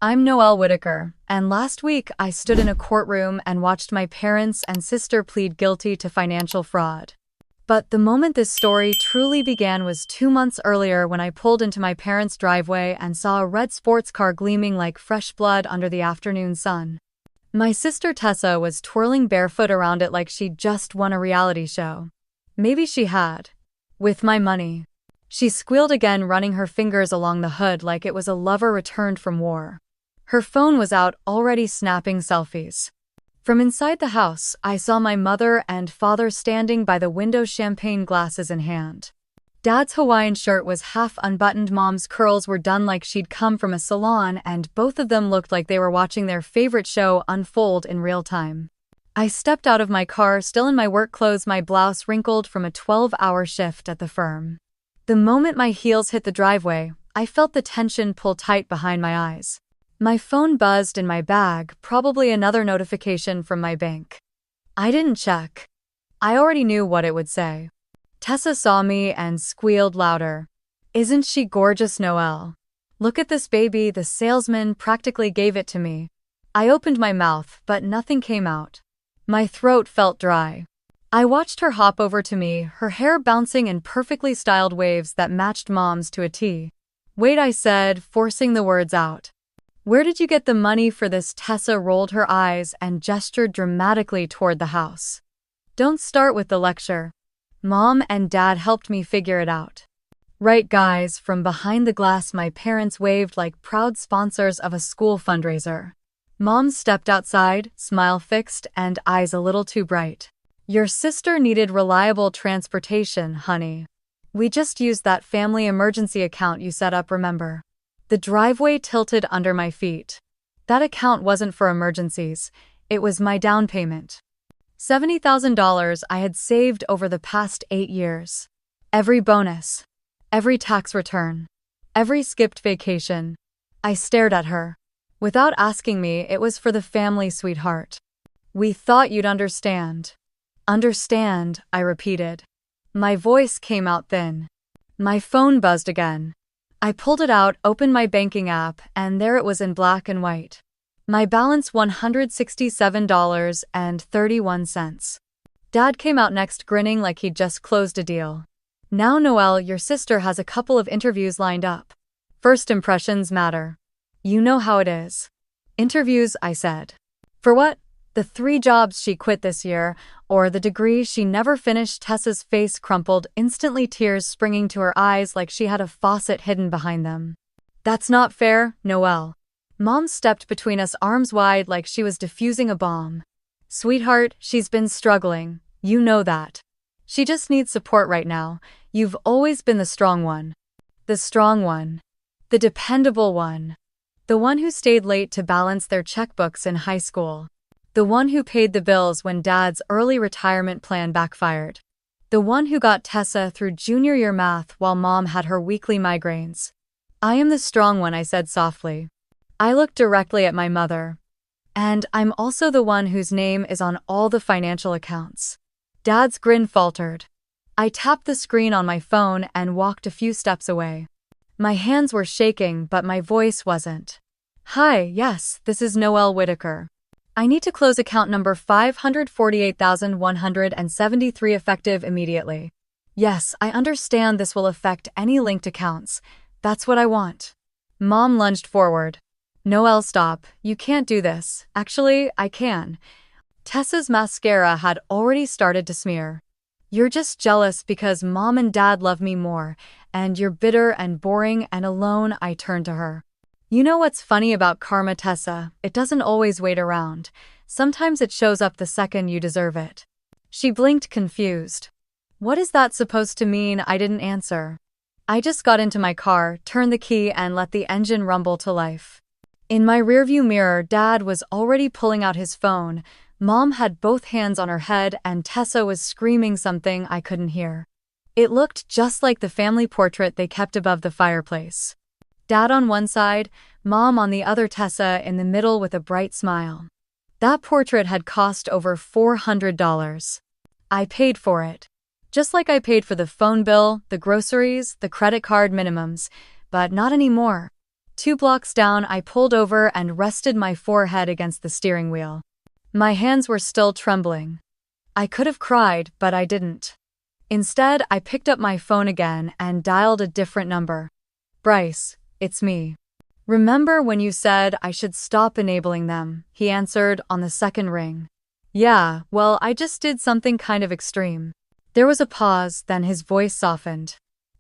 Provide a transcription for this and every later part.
I'm Noelle Whitaker, and last week I stood in a courtroom and watched my parents and sister plead guilty to financial fraud. But the moment this story truly began was 2 months earlier when I pulled into my parents' driveway and saw a red sports car gleaming like fresh blood under the afternoon sun. My sister Tessa was twirling barefoot around it like she'd just won a reality show. Maybe she had. With my money. She squealed again, running her fingers along the hood like it was a lover returned from war. Her phone was out, already snapping selfies. From inside the house, I saw my mother and father standing by the window, champagne glasses in hand. Dad's Hawaiian shirt was half unbuttoned, Mom's curls were done like she'd come from a salon, and both of them looked like they were watching their favorite show unfold in real time. I stepped out of my car, still in my work clothes, my blouse wrinkled from a 12-hour shift at the firm. The moment my heels hit the driveway, I felt the tension pull tight behind my eyes. My phone buzzed in my bag, probably another notification from my bank. I didn't check. I already knew what it would say. Tessa saw me and squealed louder. "Isn't she gorgeous, Noelle? Look at this baby, the salesman practically gave it to me." I opened my mouth, but nothing came out. My throat felt dry. I watched her hop over to me, her hair bouncing in perfectly styled waves that matched Mom's to a T. "Wait," I said, forcing the words out. "Where did you get the money for this?" Tessa rolled her eyes and gestured dramatically toward the house. "Don't start with the lecture. Mom and Dad helped me figure it out." "Right, guys." From behind the glass, my parents waved like proud sponsors of a school fundraiser. Mom stepped outside, smile fixed and eyes a little too bright. "Your sister needed reliable transportation, honey. We just used that family emergency account you set up, remember?" The driveway tilted under my feet. That account wasn't for emergencies. It was my down payment. $70,000 I had saved over the past 8 years. Every bonus. Every tax return. Every skipped vacation. I stared at her. Without asking me, it was for the family, sweetheart. "We thought you'd understand." "Understand," I repeated. My voice came out thin. My phone buzzed again. I pulled it out, opened my banking app, and there it was in black and white. My balance, $167.31. Dad came out next, grinning like he'd just closed a deal. "Now, Noelle, your sister has a couple of interviews lined up. First impressions matter. You know how it is." "Interviews?" I said. "For what? The 3 jobs she quit this year, or the degree she never finished?" Tessa's face crumpled, instantly tears springing to her eyes like she had a faucet hidden behind them. "That's not fair, Noelle." Mom stepped between us, arms wide like she was defusing a bomb. "Sweetheart, she's been struggling. You know that. She just needs support right now. You've always been the strong one. The strong one. The dependable one. The one who stayed late to balance their checkbooks in high school. The one who paid the bills when Dad's early retirement plan backfired. The one who got Tessa through junior year math while Mom had her weekly migraines. I am the strong one," I said softly. I looked directly at my mother. "And I'm also the one whose name is on all the financial accounts." Dad's grin faltered. I tapped the screen on my phone and walked a few steps away. My hands were shaking, but my voice wasn't. "Hi, yes, this is Noelle Whitaker. I need to close account number 548,173 effective immediately." "Yes, I understand this will affect any linked accounts. That's what I want." Mom lunged forward. "Noelle, stop. You can't do this." "Actually, I can." Tessa's mascara had already started to smear. "You're just jealous because Mom and Dad love me more, and you're bitter and boring and alone." I turned to her. "You know what's funny about karma, Tessa? It doesn't always wait around. Sometimes it shows up the second you deserve it." She blinked, confused. "What is that supposed to mean?" I didn't answer. I just got into my car, turned the key, and let the engine rumble to life. In my rearview mirror, Dad was already pulling out his phone. Mom had both hands on her head, and Tessa was screaming something I couldn't hear. It looked just like the family portrait they kept above the fireplace. Dad on one side, Mom on the other, Tessa in the middle with a bright smile. That portrait had cost over $400. I paid for it. Just like I paid for the phone bill, the groceries, the credit card minimums, but not anymore. 2 blocks down, I pulled over and rested my forehead against the steering wheel. My hands were still trembling. I could have cried, but I didn't. Instead, I picked up my phone again and dialed a different number. Bryce, it's me. Remember when you said I should stop enabling them? He answered on the second ring. Yeah, well, I just did something kind of extreme. There was a pause, then his voice softened.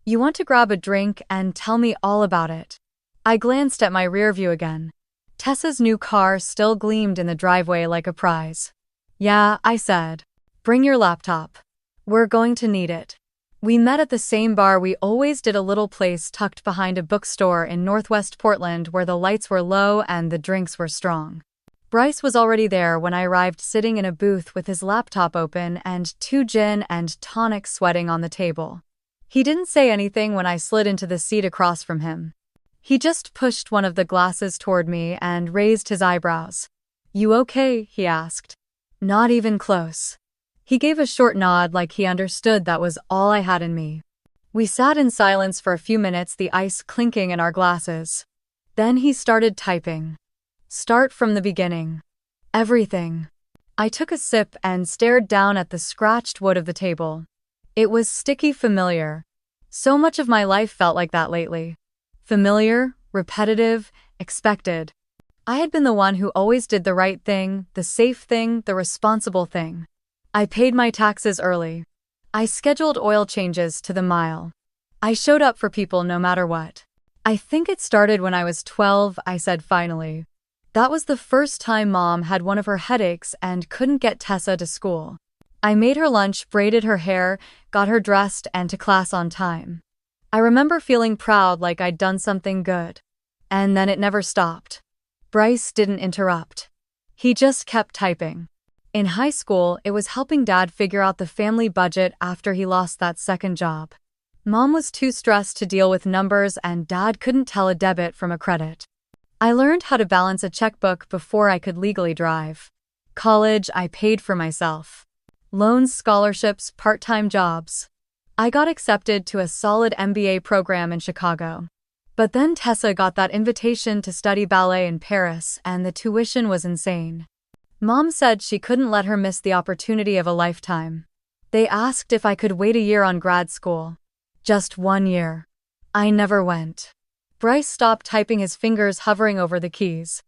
You want to grab a drink and tell me all about it? I glanced at my rear view again. Tessa's new car still gleamed in the driveway like a prize. Yeah, I said. Bring your laptop. We're going to need it. We met at the same bar we always did, a little place tucked behind a bookstore in Northwest Portland where the lights were low and the drinks were strong. Bryce was already there when I arrived, sitting in a booth with his laptop open and 2 gin and tonic sweating on the table. He didn't say anything when I slid into the seat across from him. He just pushed one of the glasses toward me and raised his eyebrows. You okay? He asked. Not even close. He gave a short nod like he understood that was all I had in me. We sat in silence for a few minutes, the ice clinking in our glasses. Then he started typing. Start from the beginning. Everything. I took a sip and stared down at the scratched wood of the table. It was sticky familiar. So much of my life felt like that lately. Familiar, repetitive, expected. I had been the one who always did the right thing, the safe thing, the responsible thing. I paid my taxes early. I scheduled oil changes to the mile. I showed up for people no matter what. I think it started when I was 12, I said finally. That was the first time Mom had one of her headaches and couldn't get Tessa to school. I made her lunch, braided her hair, got her dressed and to class on time. I remember feeling proud, like I'd done something good. And then it never stopped. Bryce didn't interrupt. He just kept typing. In high school, it was helping Dad figure out the family budget after he lost that second job. Mom was too stressed to deal with numbers and Dad couldn't tell a debit from a credit. I learned how to balance a checkbook before I could legally drive. College, I paid for myself. Loans, scholarships, part-time jobs. I got accepted to a solid MBA program in Chicago. But then Tessa got that invitation to study ballet in Paris and the tuition was insane. Mom said she couldn't let her miss the opportunity of a lifetime. They asked if I could wait a year on grad school. Just 1 year. I never went. Bryce stopped typing, his fingers hovering over the keys.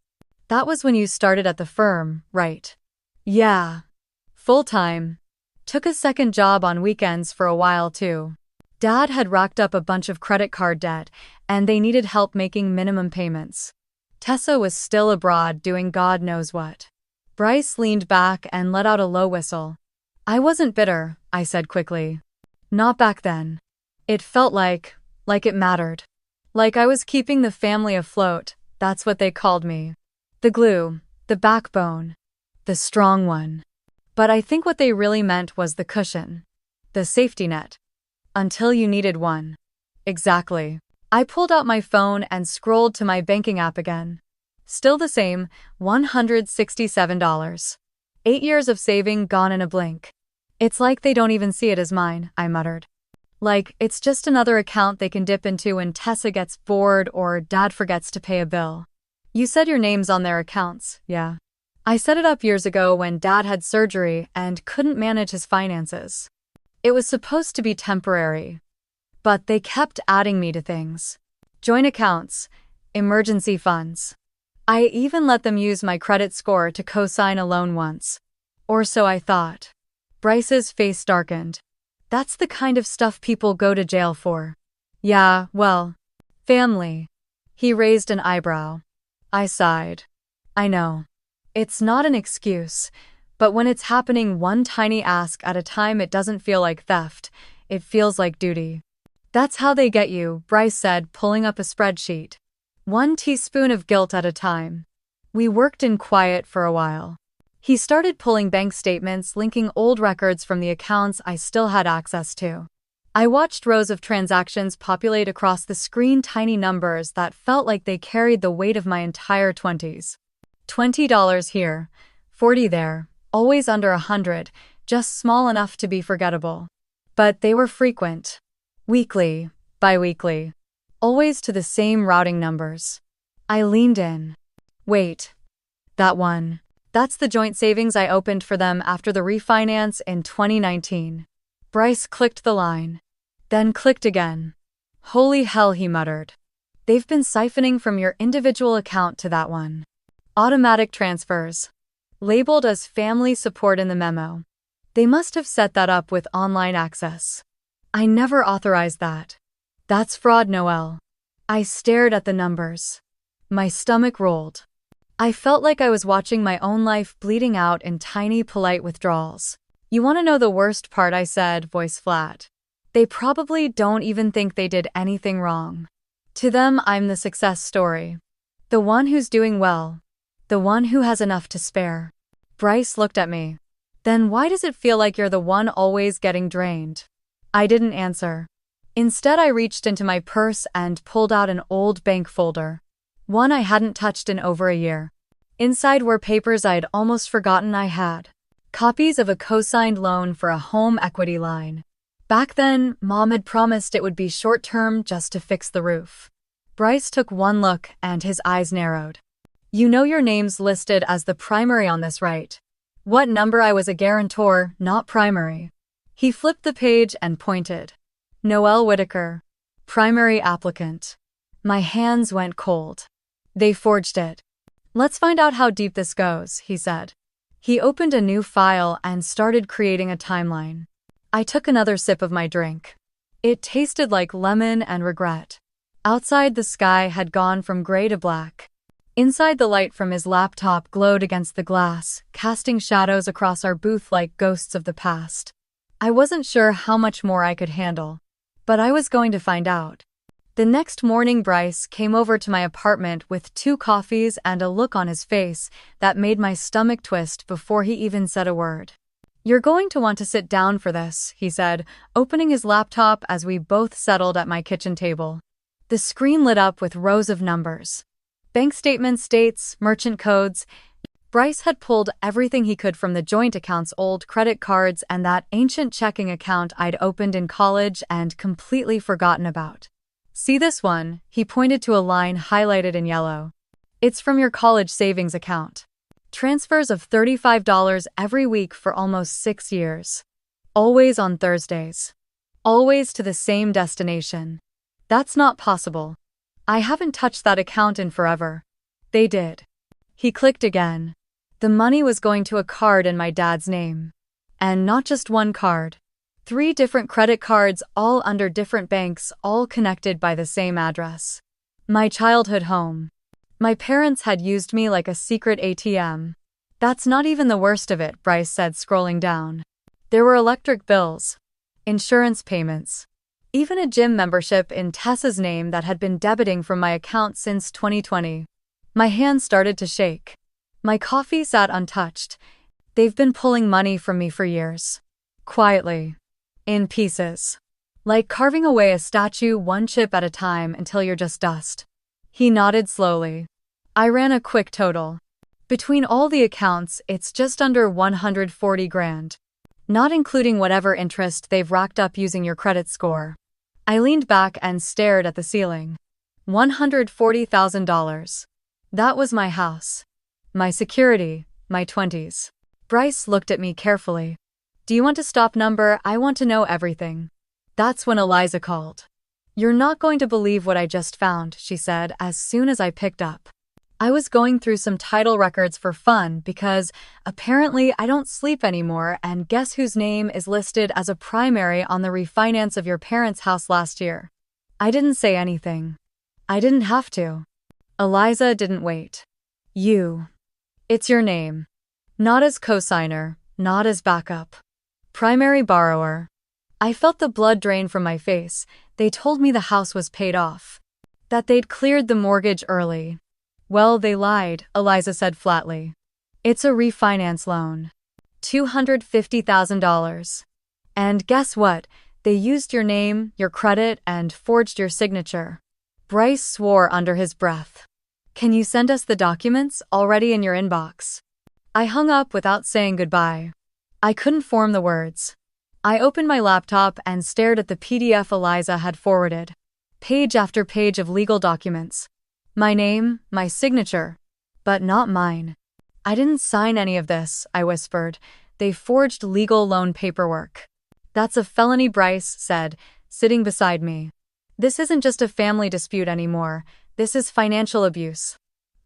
That was when you started at the firm, right? Yeah. Full-time. Took a second job on weekends for a while too. Dad had racked up a bunch of credit card debt, and they needed help making minimum payments. Tessa was still abroad doing God knows what. Bryce leaned back and let out a low whistle. I wasn't bitter, I said quickly. Not back then. It felt like it mattered. Like I was keeping the family afloat, that's what they called me. The glue, the backbone, the strong one. But I think what they really meant was the cushion. The safety net. Until you needed one. Exactly. I pulled out my phone and scrolled to my banking app again. Still the same, $167. 8 years of saving gone in a blink. It's like they don't even see it as mine, I muttered. Like, it's just another account they can dip into when Tessa gets bored or Dad forgets to pay a bill. You said your name's on their accounts, yeah. I set it up years ago when Dad had surgery and couldn't manage his finances. It was supposed to be temporary. But they kept adding me to things. Joint accounts, emergency funds. I even let them use my credit score to co-sign a loan once. Or so I thought. Bryce's face darkened. That's the kind of stuff people go to jail for. Yeah, well, family. He raised an eyebrow. I sighed. I know. It's not an excuse, but when it's happening one tiny ask at a time, it doesn't feel like theft, it feels like duty. That's how they get you, Bryce said, pulling up a spreadsheet. 1 teaspoon of guilt at a time. We worked in quiet for a while. He started pulling bank statements, linking old records from the accounts I still had access to. I watched rows of transactions populate across the screen, tiny numbers that felt like they carried the weight of my entire 20s. $20 here, $40 there, always under 100, just small enough to be forgettable. But they were frequent. Weekly, bi-weekly. Always to the same routing numbers. I leaned in. Wait, that one. That's the joint savings I opened for them after the refinance in 2019. Bryce clicked the line. Then clicked again. Holy hell, he muttered. They've been siphoning from your individual account to that one. Automatic transfers. Labeled as family support in the memo. They must have set that up with online access. I never authorized that. That's fraud, Noelle. I stared at the numbers. My stomach rolled. I felt like I was watching my own life bleeding out in tiny, polite withdrawals. You want to know the worst part, I said, voice flat. They probably don't even think they did anything wrong. To them, I'm the success story. The one who's doing well. The one who has enough to spare. Bryce looked at me. Then why does it feel like you're the one always getting drained? I didn't answer. Instead, I reached into my purse and pulled out an old bank folder. One I hadn't touched in over a year. Inside were papers I'd almost forgotten I had. Copies of a co-signed loan for a home equity line. Back then, Mom had promised it would be short-term just to fix the roof. Bryce took one look and his eyes narrowed. You know your name's listed as the primary on this, right? What number? I was a guarantor, not primary. He flipped the page and pointed. Noelle Whitaker. Primary applicant. My hands went cold. They forged it. Let's find out how deep this goes, he said. He opened a new file and started creating a timeline. I took another sip of my drink. It tasted like lemon and regret. Outside, the sky had gone from gray to black. Inside, the light from his laptop glowed against the glass, casting shadows across our booth like ghosts of the past. I wasn't sure how much more I could handle, but I was going to find out. The next morning, Bryce came over to my apartment with 2 coffees and a look on his face that made my stomach twist before he even said a word. You're going to want to sit down for this, he said, opening his laptop as we both settled at my kitchen table. The screen lit up with rows of numbers. Bank statements, dates, merchant codes. Bryce had pulled everything he could from the joint account's old credit cards and that ancient checking account I'd opened in college and completely forgotten about. See this one? He pointed to a line highlighted in yellow. It's from your college savings account. Transfers of $35 every week for almost 6 years. Always on Thursdays. Always to the same destination. That's not possible. I haven't touched that account in forever. They did. He clicked again. The money was going to a card in my dad's name. And not just one card. 3 different credit cards, all under different banks, all connected by the same address. My childhood home. My parents had used me like a secret ATM. That's not even the worst of it, Bryce said, scrolling down. There were electric bills, insurance payments, even a gym membership in Tessa's name that had been debiting from my account since 2020. My hands started to shake. My coffee sat untouched. They've been pulling money from me for years. Quietly. In pieces. Like carving away a statue one chip at a time until you're just dust. He nodded slowly. I ran a quick total. Between all the accounts, it's just under 140 grand. Not including whatever interest they've racked up using your credit score. I leaned back and stared at the ceiling. $140,000. That was my house. My security, my 20s. Bryce looked at me carefully. Do you want to stop number? I want to know everything. That's when Eliza called. You're not going to believe what I just found, she said as soon as I picked up. I was going through some title records for fun because apparently I don't sleep anymore, and guess whose name is listed as a primary on the refinance of your parents' house last year? I didn't say anything. I didn't have to. Eliza didn't wait. You. It's your name. Not as cosigner, not as backup. Primary borrower. I felt the blood drain from my face. They told me the house was paid off. That they'd cleared the mortgage early. Well, they lied, Eliza said flatly. It's a refinance loan. $250,000. And guess what? They used your name, your credit, and forged your signature. Bryce swore under his breath. Can you send us the documents already in your inbox? I hung up without saying goodbye. I couldn't form the words. I opened my laptop and stared at the PDF Eliza had forwarded. Page after page of legal documents. My name, my signature. But not mine. I didn't sign any of this, I whispered. They forged legal loan paperwork. That's a felony, Bryce said, sitting beside me. This isn't just a family dispute anymore. This is financial abuse.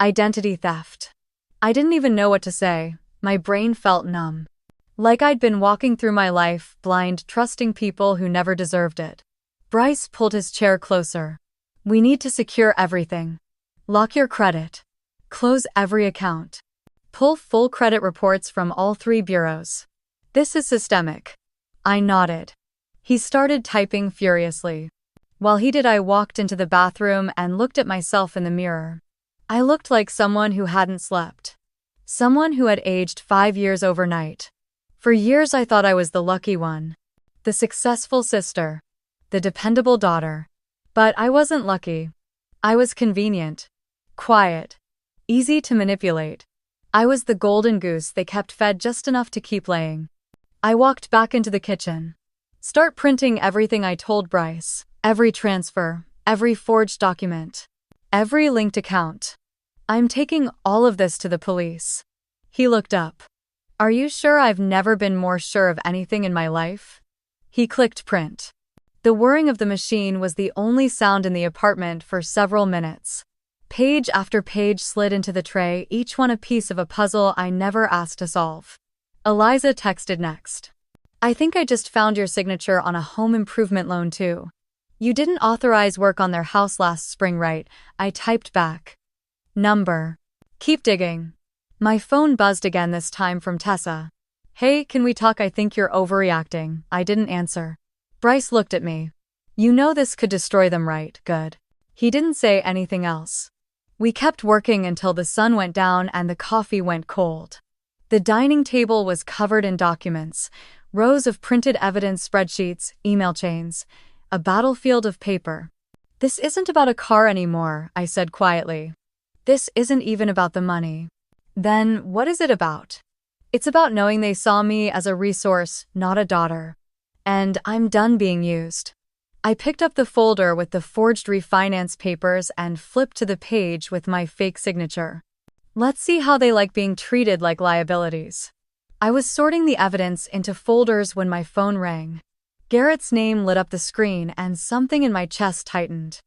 Identity theft. I didn't even know what to say. My brain felt numb. Like I'd been walking through my life, blind, trusting people who never deserved it. Bryce pulled his chair closer. We need to secure everything. Lock your credit. Close every account. Pull full credit reports from all 3 bureaus. This is systemic. I nodded. He started typing furiously. While he did, I walked into the bathroom and looked at myself in the mirror. I looked like someone who hadn't slept. Someone who had aged 5 years overnight. For years I thought I was the lucky one. The successful sister. The dependable daughter. But I wasn't lucky. I was convenient. Quiet. Easy to manipulate. I was the golden goose they kept fed just enough to keep laying. I walked back into the kitchen. Start printing everything I told Bryce. Every transfer. Every forged document. Every linked account. I'm taking all of this to the police. He looked up. Are you sure? I've never been more sure of anything in my life. He clicked print. The whirring of the machine was the only sound in the apartment for several minutes. Page after page slid into the tray, each one a piece of a puzzle I never asked to solve. Eliza texted next. I think I just found your signature on a home improvement loan too. You didn't authorize work on their house last spring, right? I typed back. Number. Keep digging. My phone buzzed again, this time from Tessa. Hey, can we talk? I think you're overreacting. I didn't answer. Bryce looked at me. You know this could destroy them, right? Good. He didn't say anything else. We kept working until the sun went down and the coffee went cold. The dining table was covered in documents, rows of printed evidence spreadsheets, email chains, a battlefield of paper. This isn't about a car anymore, I said quietly. This isn't even about the money. Then what is it about? It's about knowing they saw me as a resource, not a daughter. And I'm done being used. I picked up the folder with the forged refinance papers and flipped to the page with my fake signature. Let's see how they like being treated like liabilities. I was sorting the evidence into folders when my phone rang. Garrett's name lit up the screen and something in my chest tightened.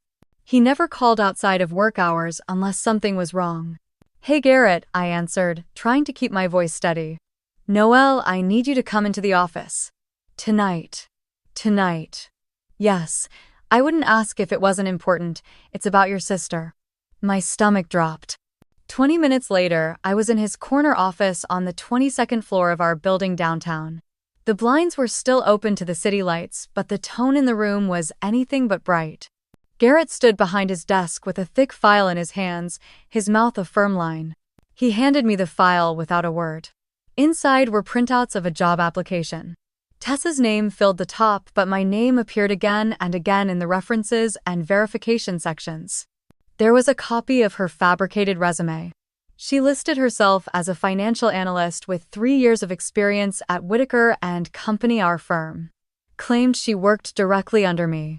He never called outside of work hours unless something was wrong. Hey Garrett, I answered, trying to keep my voice steady. Noelle, I need you to come into the office. Tonight. Tonight. Yes, I wouldn't ask if it wasn't important. It's about your sister. My stomach dropped. 20 minutes later, I was in his corner office on the 22nd floor of our building downtown. The blinds were still open to the city lights, but the tone in the room was anything but bright. Garrett stood behind his desk with a thick file in his hands, his mouth a firm line. He handed me the file without a word. Inside were printouts of a job application. Tessa's name filled the top, but my name appeared again and again in the references and verification sections. There was a copy of her fabricated resume. She listed herself as a financial analyst with 3 years of experience at Whitaker and Company, our firm. Claimed she worked directly under me.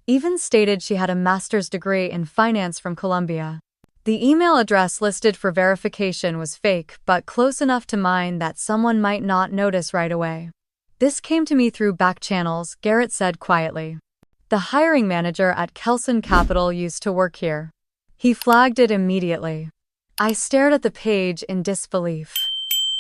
Even stated she had a master's degree in finance from Columbia. The email address listed for verification was fake, but close enough to mine that someone might not notice right away. This came to me through back channels, Garrett said quietly. The hiring manager at Kelson Capital used to work here. He flagged it immediately. I stared at the page in disbelief.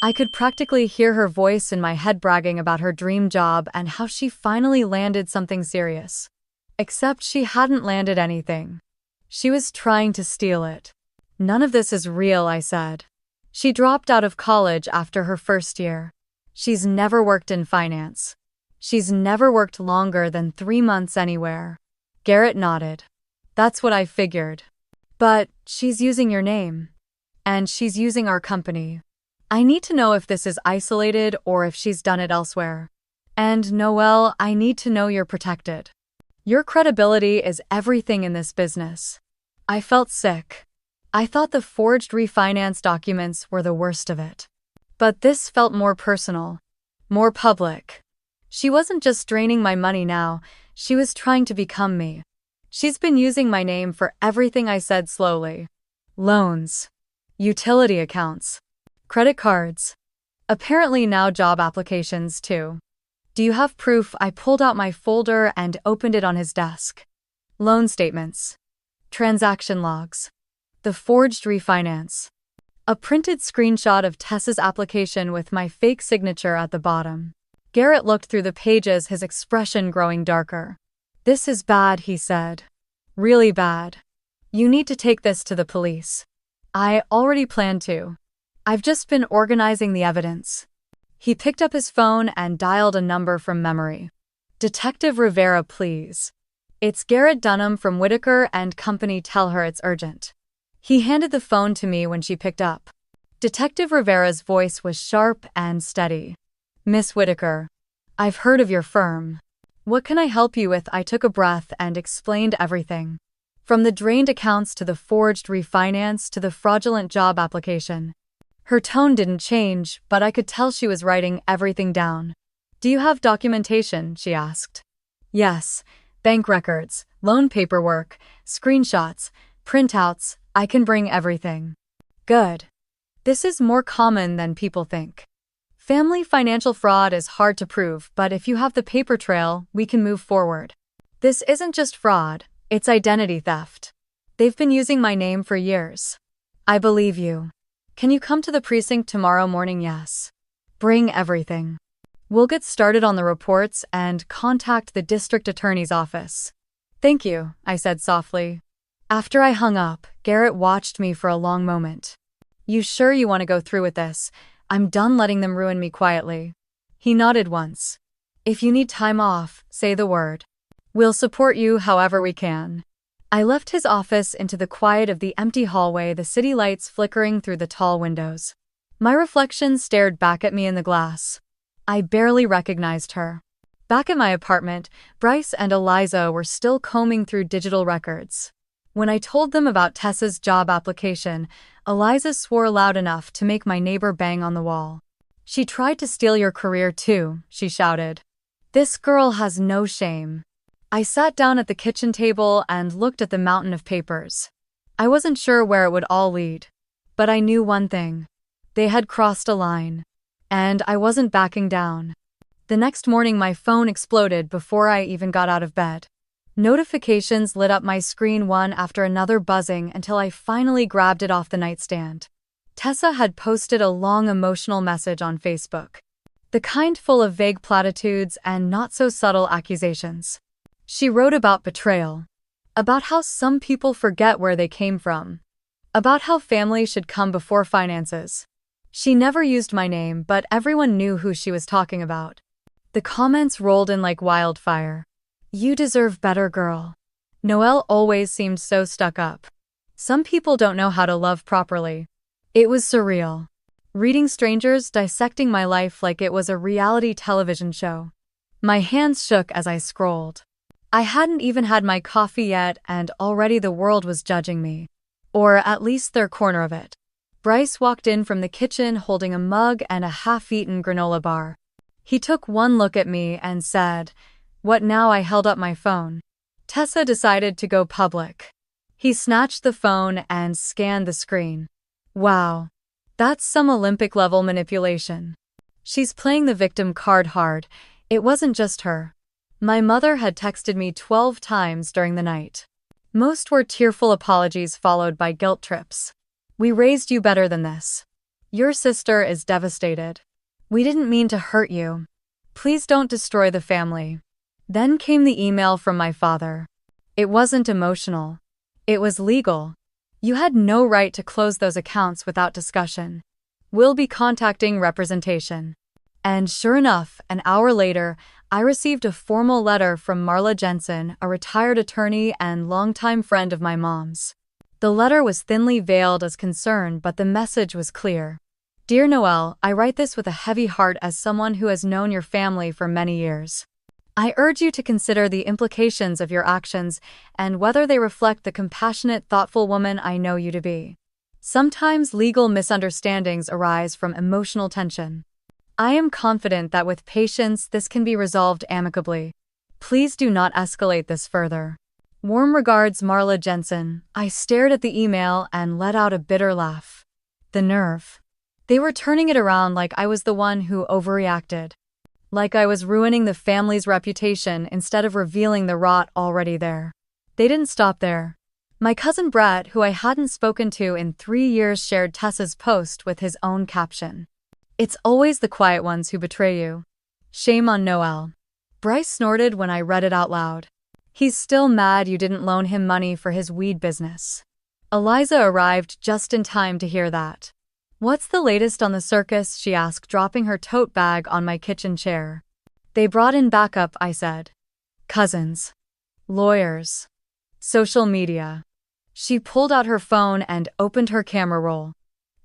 I could practically hear her voice in my head bragging about her dream job and how she finally landed something serious. Except she hadn't landed anything. She was trying to steal it. None of this is real, I said. She dropped out of college after her first year. She's never worked in finance. She's never worked longer than 3 months anywhere. Garrett nodded. That's what I figured. But she's using your name. And she's using our company. I need to know if this is isolated or if she's done it elsewhere. And Noelle, I need to know you're protected. Your credibility is everything in this business. I felt sick. I thought the forged refinance documents were the worst of it. But this felt more personal, more public. She wasn't just draining my money now, she was trying to become me. She's been using my name for everything, I said slowly. loans, utility accounts, credit cards. Apparently now job applications too. Do you have proof? I pulled out my folder and opened it on his desk. Loan statements, transaction logs, the forged refinance, a printed screenshot of Tessa's application with my fake signature at the bottom. Garrett looked through the pages, his expression growing darker. "This is bad," he said. "Really bad. You need to take this to the police." "I already planned to. I've just been organizing the evidence." He picked up his phone and dialed a number from memory. "Detective Rivera, please. It's Garrett Dunham from Whitaker and Company. Tell her it's urgent." He handed the phone to me when she picked up. Detective Rivera's voice was sharp and steady. "Miss Whitaker, I've heard of your firm. What can I help you with?" I took a breath and explained everything. From the drained accounts to the forged refinance to the fraudulent job application. Her tone didn't change, but I could tell she was writing everything down. "Do you have documentation?" she asked. "Yes. Bank records, loan paperwork, screenshots, printouts. I can bring everything." "Good. This is more common than people think. Family financial fraud is hard to prove, but if you have the paper trail, we can move forward. This isn't just fraud, it's identity theft. They've been using my name for years." "I believe you. Can you come to the precinct tomorrow morning?" "Yes." "Bring everything. We'll get started on the reports and contact the district attorney's office." "Thank you," I said softly. After I hung up, Garrett watched me for a long moment. "You sure you want to go through with this? I'm done letting them ruin me quietly." He nodded once. "If you need time off, say the word. We'll support you however we can." I left his office into the quiet of the empty hallway, the city lights flickering through the tall windows. My reflection stared back at me in the glass. I barely recognized her. Back at my apartment, Bryce and Eliza were still combing through digital records. When I told them about Tessa's job application, Eliza swore loud enough to make my neighbor bang on the wall. "She tried to steal your career too," she shouted. "This girl has no shame." I sat down at the kitchen table and looked at the mountain of papers. I wasn't sure where it would all lead. But I knew one thing. They had crossed a line. And I wasn't backing down. The next morning my phone exploded before I even got out of bed. Notifications lit up my screen one after another, buzzing until I finally grabbed it off the nightstand. Tessa had posted a long emotional message on Facebook. The kind full of vague platitudes and not-so-subtle accusations. She wrote about betrayal. About how some people forget where they came from. About how family should come before finances. She never used my name, but everyone knew who she was talking about. The comments rolled in like wildfire. "You deserve better, girl. Noelle always seemed so stuck up. Some people don't know how to love properly." It was surreal. Reading strangers dissecting my life like it was a reality television show. My hands shook as I scrolled. I hadn't even had my coffee yet, and already the world was judging me. Or at least their corner of it. Bryce walked in from the kitchen holding a mug and a half-eaten granola bar. He took one look at me and said, "What now?" I held up my phone. "Tessa decided to go public." He snatched the phone and scanned the screen. "Wow. That's some Olympic-level manipulation. She's playing the victim card hard. It wasn't just her. My mother had texted me 12 times during the night. Most were tearful apologies followed by guilt trips. 'We raised you better than this. Your sister is devastated. We didn't mean to hurt you. Please don't destroy the family.' Then came the email from my father. It wasn't emotional. It was legal. 'You had no right to close those accounts without discussion. We'll be contacting representation.' And sure enough, an hour later, I received a formal letter from Marla Jensen, a retired attorney and longtime friend of my mom's. The letter was thinly veiled as concern, but the message was clear. "Dear Noelle, I write this with a heavy heart as someone who has known your family for many years. I urge you to consider the implications of your actions and whether they reflect the compassionate, thoughtful woman I know you to be. Sometimes legal misunderstandings arise from emotional tension. I am confident that with patience this can be resolved amicably. Please do not escalate this further. Warm regards, Marla Jensen. I stared at the email and let out a bitter laugh. The nerve. They were turning it around like I was the one who overreacted. Like I was ruining the family's reputation instead of revealing the rot already there. They didn't stop there. My cousin Brett, who I hadn't spoken to in 3 years, shared Tessa's post with his own caption. "It's always the quiet ones who betray you. Shame on Noel." Bryce snorted when I read it out loud. "He's still mad you didn't loan him money for his weed business." Eliza arrived just in time to hear that. "What's the latest on the circus?" she asked, dropping her tote bag on my kitchen chair. "They brought in backup," I said. "Cousins. Lawyers. Social media." She pulled out her phone and opened her camera roll.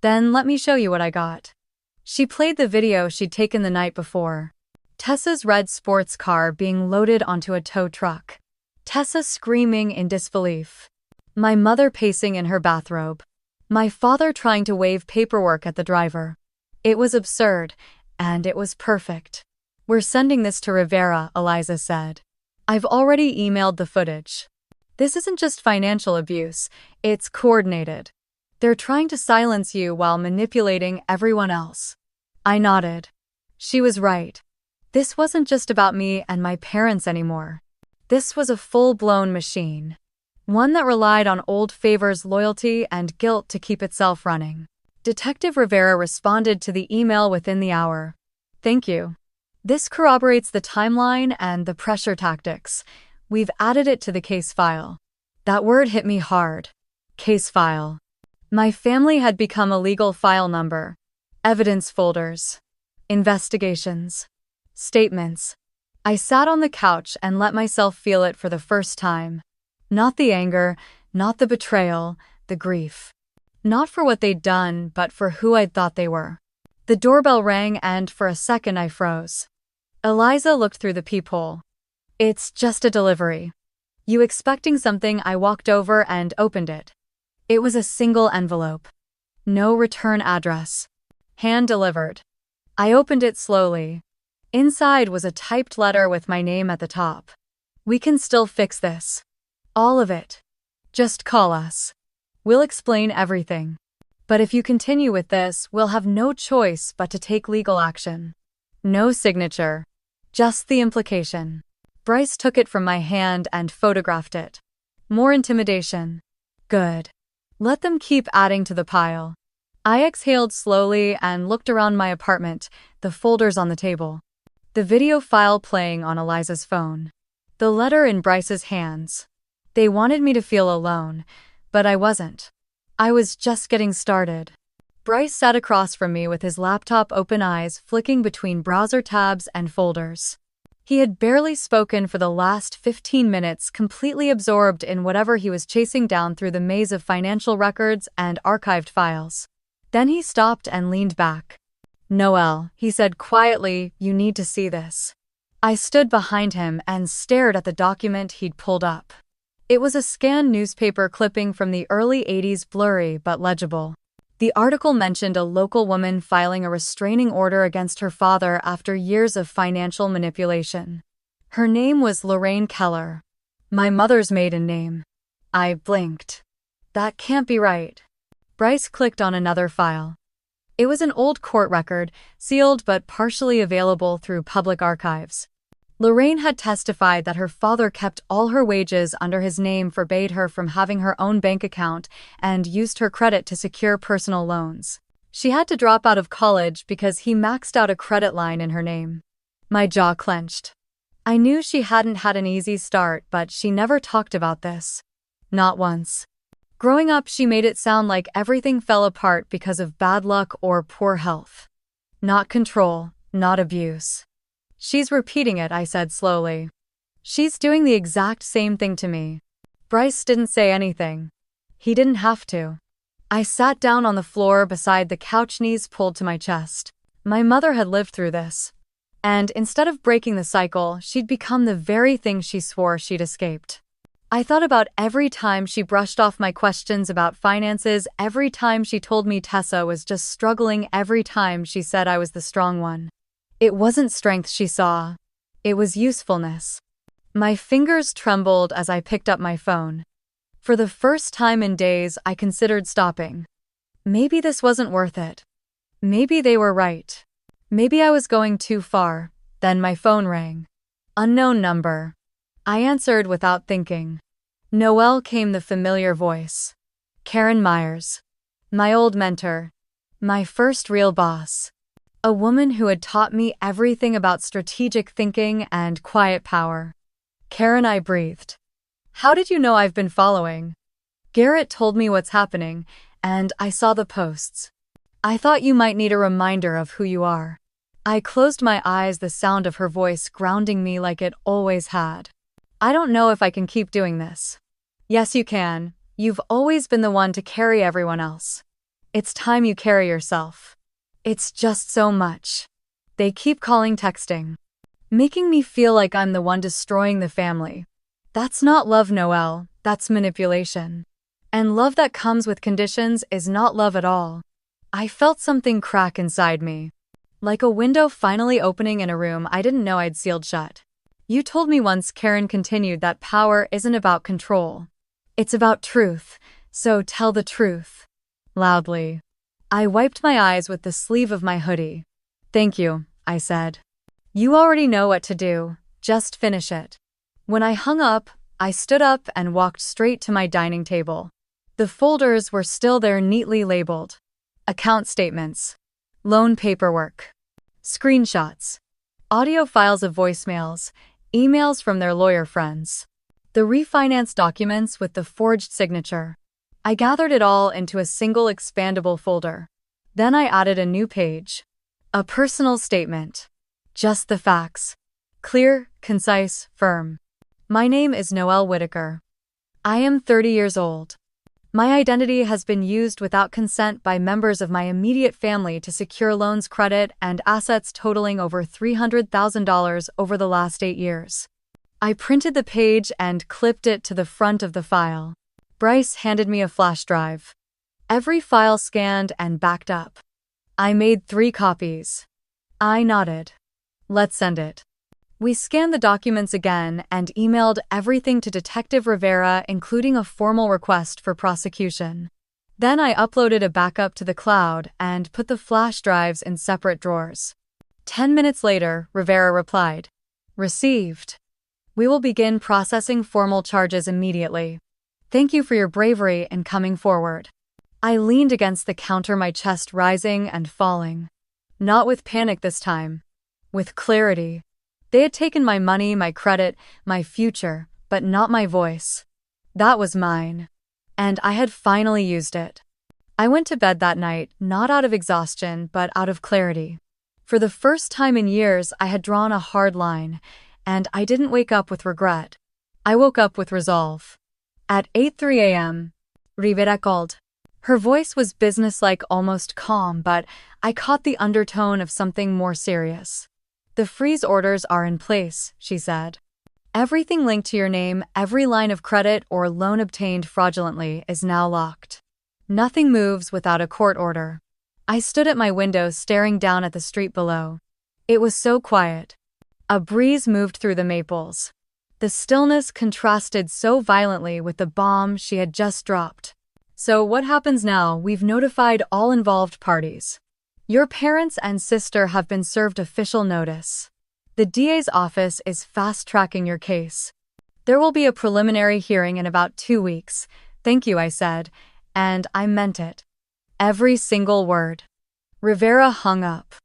"Then let me show you what I got." She played the video she'd taken the night before. Tessa's red sports car being loaded onto a tow truck. Tessa screaming in disbelief. My mother pacing in her bathrobe. My father trying to wave paperwork at the driver. It was absurd, and it was perfect. "We're sending this to Rivera," Eliza said. "I've already emailed the footage. This isn't just financial abuse, it's coordinated. They're trying to silence you while manipulating everyone else." I nodded. She was right. This wasn't just about me and my parents anymore. This was a full-blown machine. One that relied on old favors, loyalty, and guilt to keep itself running. Detective Rivera responded to the email within the hour. "Thank you. This corroborates the timeline and the pressure tactics. We've added it to the case file." That word hit me hard. Case file. My family had become a legal file number. Evidence folders. Investigations. Statements. I sat on the couch and let myself feel it for the first time. Not the anger, not the betrayal, the grief. Not for what they'd done, but for who I'd thought they were. The doorbell rang and for a second I froze. Eliza looked through the peephole. "It's just a delivery." "You expecting something?" I walked over and opened it. It was a single envelope. No return address. Hand delivered. I opened it slowly. Inside was a typed letter with my name at the top. "We can still fix this. All of it. Just call us. We'll explain everything. But if you continue with this, we'll have no choice but to take legal action." No signature. Just the implication. Bryce took it from my hand and photographed it. More intimidation. Good. Let them keep adding to the pile. I exhaled slowly and looked around my apartment, the folders on the table. The video file playing on Eliza's phone. The letter in Bryce's hands. They wanted me to feel alone, but I wasn't. I was just getting started. Bryce sat across from me with his laptop open, eyes flicking between browser tabs and folders. He had barely spoken for the last 15 minutes, completely absorbed in whatever he was chasing down through the maze of financial records and archived files. Then he stopped and leaned back. "Noel," he said quietly, "you need to see this." I stood behind him and stared at the document he'd pulled up. It was a scanned newspaper clipping from the early 80s, blurry but legible. The article mentioned a local woman filing a restraining order against her father after years of financial manipulation. Her name was Lorraine Keller. My mother's maiden name. I blinked. That can't be right. Bryce clicked on another file. It was an old court record, sealed but partially available through public archives. Lorraine had testified that her father kept all her wages under his name, forbade her from having her own bank account, and used her credit to secure personal loans. She had to drop out of college because he maxed out a credit line in her name. My jaw clenched. I knew she hadn't had an easy start, but she never talked about this. Not once. Growing up, she made it sound like everything fell apart because of bad luck or poor health. Not control, not abuse. "She's repeating it," I said slowly. "She's doing the exact same thing to me." Bryce didn't say anything. He didn't have to. I sat down on the floor beside the couch, knees pulled to my chest. My mother had lived through this. And instead of breaking the cycle, she'd become the very thing she swore she'd escaped. I thought about every time she brushed off my questions about finances, every time she told me Tessa was just struggling, every time she said I was the strong one. It wasn't strength she saw. It was usefulness. My fingers trembled as I picked up my phone. For the first time in days, I considered stopping. Maybe this wasn't worth it. Maybe they were right. Maybe I was going too far. Then my phone rang. Unknown number. I answered without thinking. Noelle came the familiar voice. Karen Myers. My old mentor. My first real boss. A woman who had taught me everything about strategic thinking and quiet power. Karen, I breathed. How did you know I've been following? Garrett told me what's happening, and I saw the posts. I thought you might need a reminder of who you are. I closed my eyes, the sound of her voice grounding me like it always had. I don't know if I can keep doing this. Yes, you can. You've always been the one to carry everyone else. It's time you carry yourself. It's just so much. They keep calling, texting, making me feel like I'm the one destroying the family. That's not love, Noelle. That's manipulation. And love that comes with conditions is not love at all. I felt something crack inside me. Like a window finally opening in a room I didn't know I'd sealed shut. You told me once, Karen continued, that power isn't about control. It's about truth, so tell the truth. Loudly. I wiped my eyes with the sleeve of my hoodie. Thank you, I said. You already know what to do, just finish it. When I hung up, I stood up and walked straight to my dining table. The folders were still there, neatly labeled. Account statements. Loan paperwork. Screenshots. Audio files of voicemails. Emails from their lawyer friends. The refinance documents with the forged signature. I gathered it all into a single expandable folder. Then I added a new page. A personal statement. Just the facts. Clear, concise, firm. My name is Noelle Whitaker. I am 30 years old. My identity has been used without consent by members of my immediate family to secure loans, credit, and assets totaling over $300,000 over the last 8 years. I printed the page and clipped it to the front of the file. Bryce handed me a flash drive. Every file scanned and backed up. I made 3 copies. I nodded. Let's send it. We scanned the documents again and emailed everything to Detective Rivera, including a formal request for prosecution. Then I uploaded a backup to the cloud and put the flash drives in separate drawers. 10 minutes later, Rivera replied. Received. We will begin processing formal charges immediately. Thank you for your bravery in coming forward. I leaned against the counter, my chest rising and falling. Not with panic this time. With clarity. They had taken my money, my credit, my future, but not my voice. That was mine. And I had finally used it. I went to bed that night, not out of exhaustion, but out of clarity. For the first time in years, I had drawn a hard line, and I didn't wake up with regret. I woke up with resolve. At 8:03 a.m., Rivera called. Her voice was businesslike, almost calm, but I caught the undertone of something more serious. The freeze orders are in place, she said. Everything linked to your name, every line of credit or loan obtained fraudulently, is now locked. Nothing moves without a court order. I stood at my window staring down at the street below. It was so quiet. A breeze moved through the maples. The stillness contrasted so violently with the bomb she had just dropped. So what happens now? We've notified all involved parties. Your parents and sister have been served official notice. The DA's office is fast-tracking your case. There will be a preliminary hearing in about 2 weeks. Thank you, I said, and I meant it. Every single word. Rivera hung up.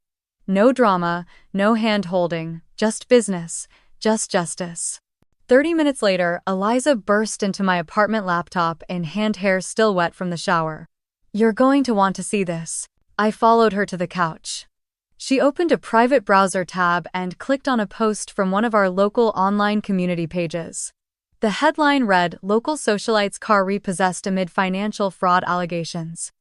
No drama, no hand-holding, just business, just justice. 30 minutes later, Eliza burst into my apartment, laptop in hand, hair still wet from the shower. You're going to want to see this. I followed her to the couch. She opened a private browser tab and clicked on a post from one of our local online community pages. The headline read, "Local socialite's car repossessed amid financial fraud allegations."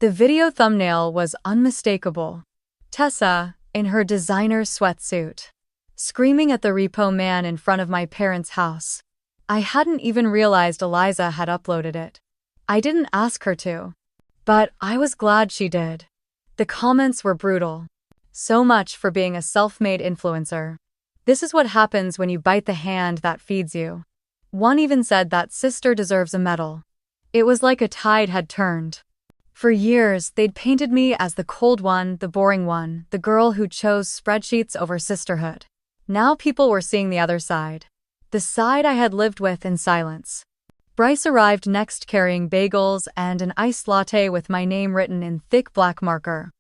The video thumbnail was unmistakable. Tessa, in her designer sweatsuit, screaming at the repo man in front of my parents' house. I hadn't even realized Eliza had uploaded it. I didn't ask her to. But I was glad she did. The comments were brutal. So much for being a self-made influencer. This is what happens when you bite the hand that feeds you. One even said that sister deserves a medal. It was like a tide had turned. For years, they'd painted me as the cold one, the boring one, the girl who chose spreadsheets over sisterhood. Now people were seeing the other side. The side I had lived with in silence. Bryce arrived next carrying bagels and an iced latte with my name written in thick black marker.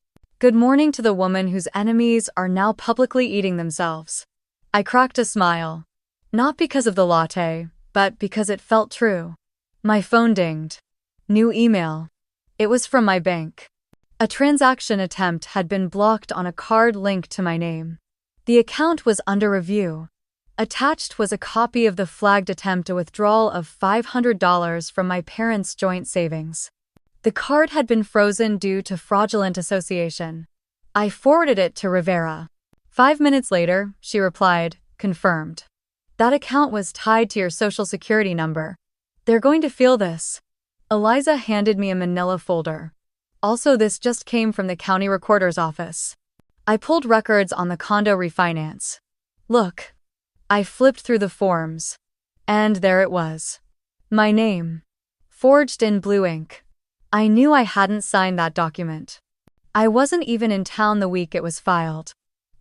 Good morning to the woman whose enemies are now publicly eating themselves. I cracked a smile. Not because of the latte, but because it felt true. My phone dinged. New email. It was from my bank. A transaction attempt had been blocked on a card linked to my name. The account was under review. Attached was a copy of the flagged attempt, a withdrawal of $500 from my parents' joint savings. The card had been frozen due to fraudulent association. I forwarded it to Rivera. 5 minutes later, she replied, confirmed. That account was tied to your social security number. They're going to feel this. Eliza handed me a manila folder. Also, this just came from the county recorder's office. I pulled records on the condo refinance. Look. I flipped through the forms. And there it was. My name. Forged in blue ink. I knew I hadn't signed that document. I wasn't even in town the week it was filed.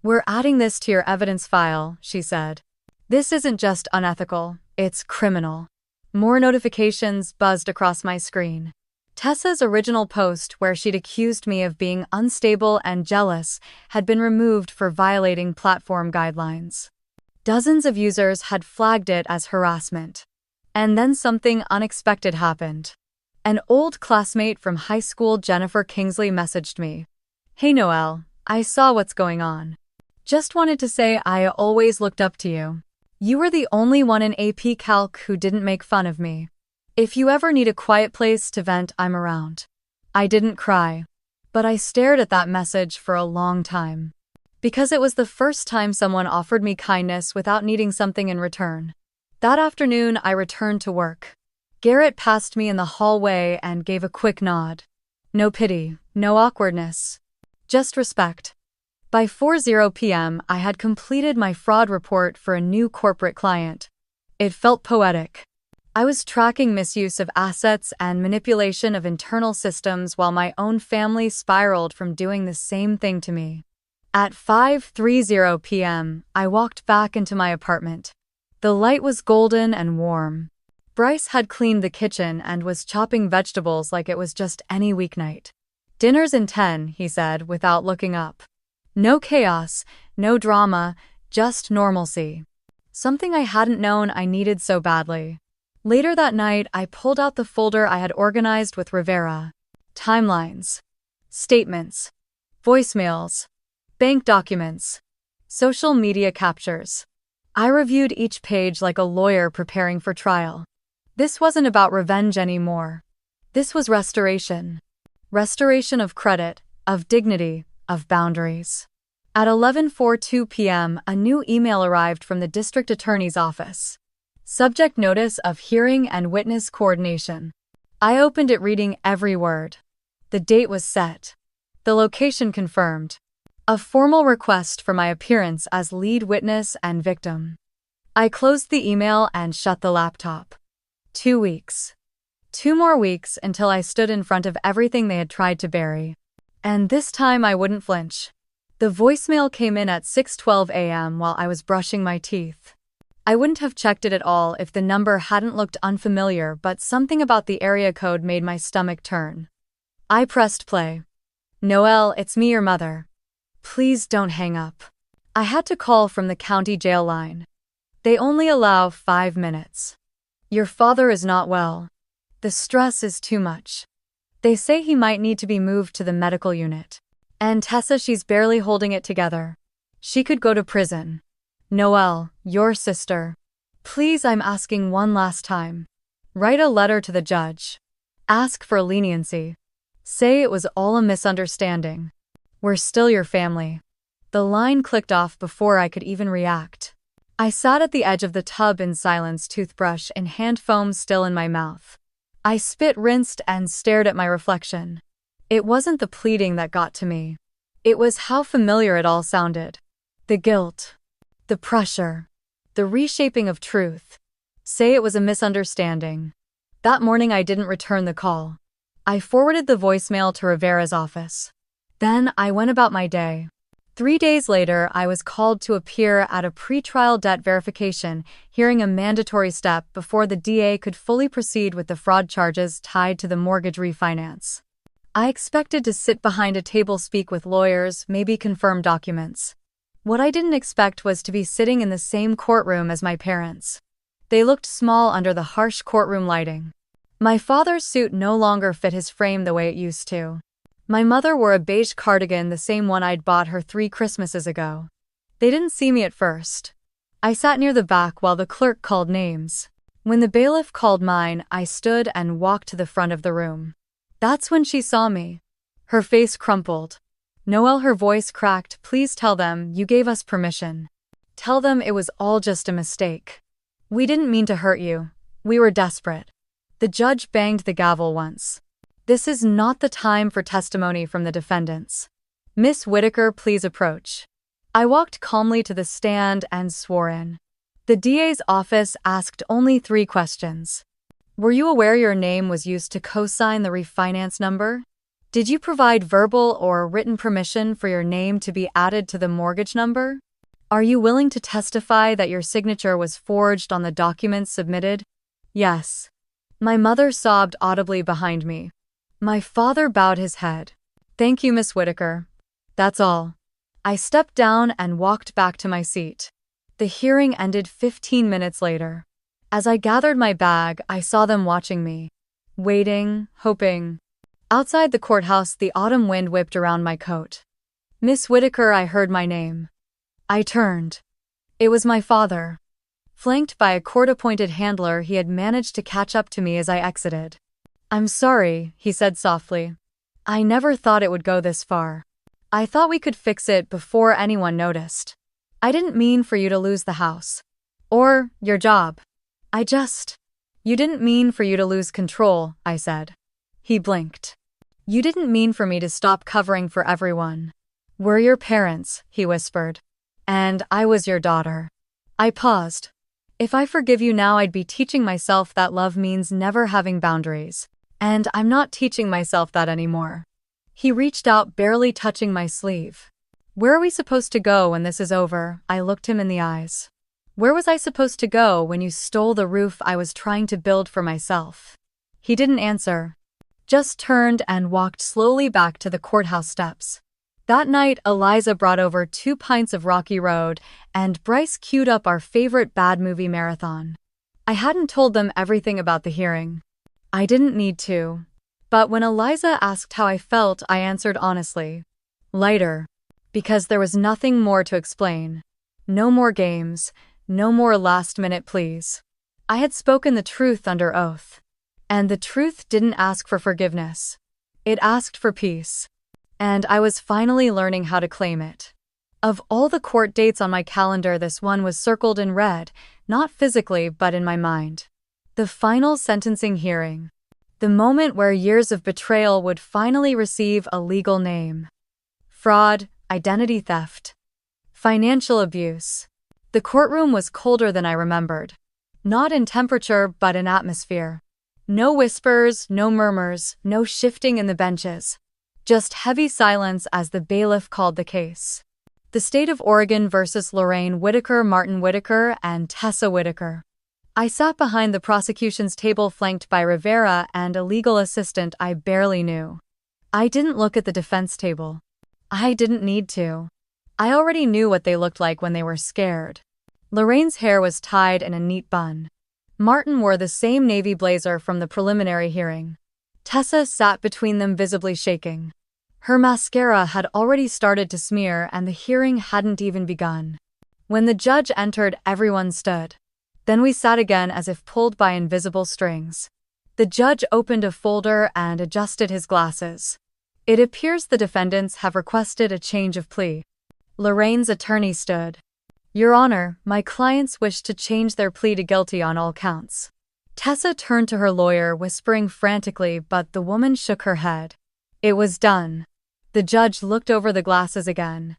We're adding this to your evidence file, she said. This isn't just unethical, it's criminal. More notifications buzzed across my screen. Tessa's original post, where she'd accused me of being unstable and jealous, had been removed for violating platform guidelines. Dozens of users had flagged it as harassment. And then something unexpected happened. An old classmate from high school, Jennifer Kingsley, messaged me. Hey Noelle, I saw what's going on. Just wanted to say I always looked up to you. You were the only one in AP Calc who didn't make fun of me. If you ever need a quiet place to vent, I'm around. I didn't cry. But I stared at that message for a long time. Because it was the first time someone offered me kindness without needing something in return. That afternoon, I returned to work. Garrett passed me in the hallway and gave a quick nod. No pity, no awkwardness. Just respect. By 4:00 p.m., I had completed my fraud report for a new corporate client. It felt poetic. I was tracking misuse of assets and manipulation of internal systems while my own family spiraled from doing the same thing to me. At 5:30 p.m., I walked back into my apartment. The light was golden and warm. Bryce had cleaned the kitchen and was chopping vegetables like it was just any weeknight. Dinner's in 10, he said without looking up. No chaos, no drama, just normalcy. Something I hadn't known I needed so badly. Later that night, I pulled out the folder I had organized with Rivera. Timelines. Statements. Voicemails. Bank documents. Social media captures. I reviewed each page like a lawyer preparing for trial. This wasn't about revenge anymore. This was restoration. Restoration of credit, of dignity, of boundaries. At 11:42 p.m., a new email arrived from the district attorney's office. Subject notice of hearing and witness coordination. I opened it reading every word. The date was set. The location confirmed. A formal request for my appearance as lead witness and victim. I closed the email and shut the laptop. 2 weeks. 2 more weeks until I stood in front of everything they had tried to bury. And this time I wouldn't flinch. The voicemail came in at 6:12 a.m. while I was brushing my teeth. I wouldn't have checked it at all if the number hadn't looked unfamiliar, but something about the area code made my stomach turn. I pressed play. Noelle, it's me, your mother. Please don't hang up. I had to call from the county jail line. They only allow 5 minutes. Your father is not well. The stress is too much. They say he might need to be moved to the medical unit. And Tessa, she's barely holding it together. She could go to prison. Noelle, your sister. Please, I'm asking one last time. Write a letter to the judge. Ask for leniency. Say it was all a misunderstanding. We're still your family. The line clicked off before I could even react. I sat at the edge of the tub in silence, toothbrush and hand foam still in my mouth. I spit, rinsed, and stared at my reflection. It wasn't the pleading that got to me. It was how familiar it all sounded. The guilt. The pressure. The reshaping of truth. Say it was a misunderstanding. That morning I didn't return the call. I forwarded the voicemail to Rivera's office. Then I went about my day. 3 days later, I was called to appear at a pretrial debt verification, hearing a mandatory step before the DA could fully proceed with the fraud charges tied to the mortgage refinance. I expected to sit behind a table, speak with lawyers, maybe confirm documents. What I didn't expect was to be sitting in the same courtroom as my parents. They looked small under the harsh courtroom lighting. My father's suit no longer fit his frame the way it used to. My mother wore a beige cardigan, the same one I'd bought her 3 Christmases ago. They didn't see me at first. I sat near the back while the clerk called names. When the bailiff called mine, I stood and walked to the front of the room. That's when she saw me. Her face crumpled. Noelle, her voice cracked. Please tell them you gave us permission. Tell them it was all just a mistake. We didn't mean to hurt you. We were desperate. The judge banged the gavel once. This is not the time for testimony from the defendants. Miss Whitaker, please approach. I walked calmly to the stand and swore in. The DA's office asked only 3 questions. Were you aware your name was used to co-sign the refinance number? Did you provide verbal or written permission for your name to be added to the mortgage number? Are you willing to testify that your signature was forged on the documents submitted? Yes. My mother sobbed audibly behind me. My father bowed his head. Thank you, Miss Whitaker. That's all. I stepped down and walked back to my seat. The hearing ended 15 minutes later. As I gathered my bag, I saw them watching me. Waiting, hoping. Outside the courthouse, the autumn wind whipped around my coat. Miss Whitaker, I heard my name. I turned. It was my father. Flanked by a court-appointed handler, he had managed to catch up to me as I exited. I'm sorry, he said softly. I never thought it would go this far. I thought we could fix it before anyone noticed. I didn't mean for you to lose the house. Or your job. You didn't mean for you to lose control, I said. He blinked. You didn't mean for me to stop covering for everyone. We're your parents, he whispered. And I was your daughter. I paused. If I forgive you now, I'd be teaching myself that love means never having boundaries. And I'm not teaching myself that anymore. He reached out, barely touching my sleeve. Where are we supposed to go when this is over? I looked him in the eyes. Where was I supposed to go when you stole the roof I was trying to build for myself? He didn't answer. Just turned and walked slowly back to the courthouse steps. That night, Eliza brought over 2 pints of Rocky Road, and Bryce queued up our favorite bad movie marathon. I hadn't told them everything about the hearing. I didn't need to. But when Eliza asked how I felt, I answered honestly. Lighter. Because there was nothing more to explain. No more games. No more last-minute pleas. I had spoken the truth under oath. And the truth didn't ask for forgiveness. It asked for peace. And I was finally learning how to claim it. Of all the court dates on my calendar, this one was circled in red, not physically but in my mind. The final sentencing hearing. The moment where years of betrayal would finally receive a legal name. Fraud, identity theft, financial abuse. The courtroom was colder than I remembered. Not in temperature, but in atmosphere. No whispers, no murmurs, no shifting in the benches. Just heavy silence as the bailiff called the case. The State of Oregon versus Lorraine Whitaker, Martin Whitaker, and Tessa Whitaker. I sat behind the prosecution's table, flanked by Rivera and a legal assistant I barely knew. I didn't look at the defense table. I didn't need to. I already knew what they looked like when they were scared. Lorraine's hair was tied in a neat bun. Martin wore the same navy blazer from the preliminary hearing. Tessa sat between them, visibly shaking. Her mascara had already started to smear and the hearing hadn't even begun. When the judge entered, everyone stood. Then we sat again as if pulled by invisible strings. The judge opened a folder and adjusted his glasses. It appears the defendants have requested a change of plea. Lorraine's attorney stood. Your Honor, my clients wish to change their plea to guilty on all counts. Tessa turned to her lawyer, whispering frantically, but the woman shook her head. It was done. The judge looked over the glasses again.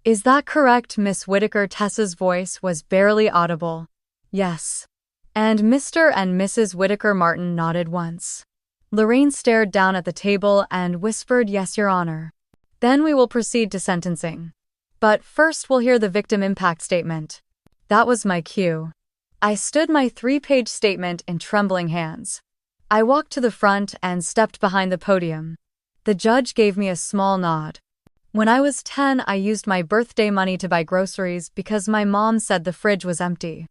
Is that correct, Miss Whitaker? Tessa's voice was barely audible. Yes. And Mr. and Mrs. Whitaker Martin nodded once. Lorraine stared down at the table and whispered, "Yes, Your Honor." Then we will proceed to sentencing. But first we'll hear the victim impact statement. That was my cue. I stood my 3-page statement in trembling hands. I walked to the front and stepped behind the podium. The judge gave me a small nod. When I was 10, I used my birthday money to buy groceries because my mom said the fridge was empty.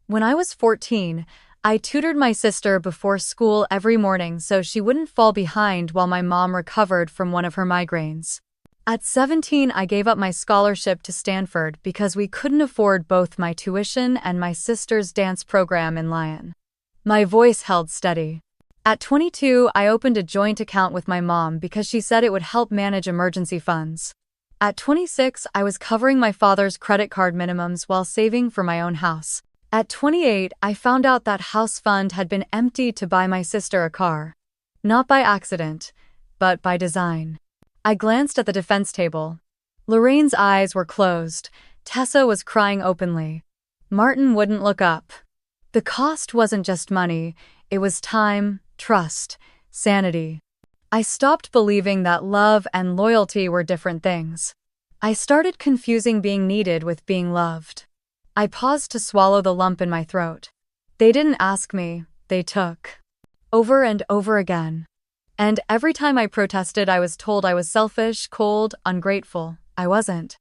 When I was 14, I tutored my sister before school every morning so she wouldn't fall behind while my mom recovered from one of her migraines. At 17, I gave up my scholarship to Stanford because we couldn't afford both my tuition and my sister's dance program in Lyon. My voice held steady. At 22, I opened a joint account with my mom because she said it would help manage emergency funds. At 26, I was covering my father's credit card minimums while saving for my own house. At 28, I found out that house fund had been emptied to buy my sister a car. Not by accident, but by design. I glanced at the defense table. Lorraine's eyes were closed. Tessa was crying openly. Martin wouldn't look up. The cost wasn't just money, it was time, trust, sanity. I stopped believing that love and loyalty were different things. I started confusing being needed with being loved. I paused to swallow the lump in my throat. They didn't ask me, they took. Over and over again. And every time I protested, I was told I was selfish, cold, ungrateful. I wasn't.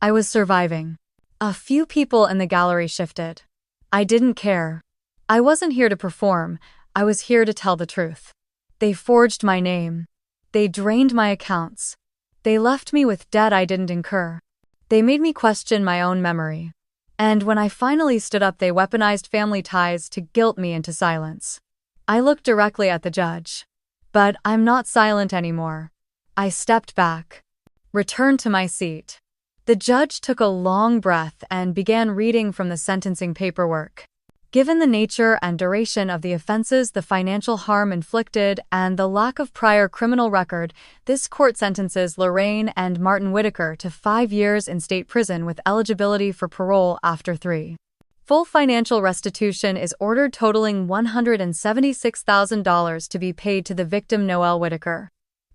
I was surviving. A few people in the gallery shifted. I didn't care. I wasn't here to perform, I was here to tell the truth. They forged my name. They drained my accounts. They left me with debt I didn't incur. They made me question my own memory. And when I finally stood up, they weaponized family ties to guilt me into silence. I looked directly at the judge. But I'm not silent anymore. I stepped back. Returned to my seat. The judge took a long breath and began reading from the sentencing paperwork. Given the nature and duration of the offenses, the financial harm inflicted, and the lack of prior criminal record, this court sentences Lorraine and Martin Whitaker to 5 years in state prison with eligibility for parole after 3. Full financial restitution is ordered, totaling $176,000 to be paid to the victim, Noelle Whitaker.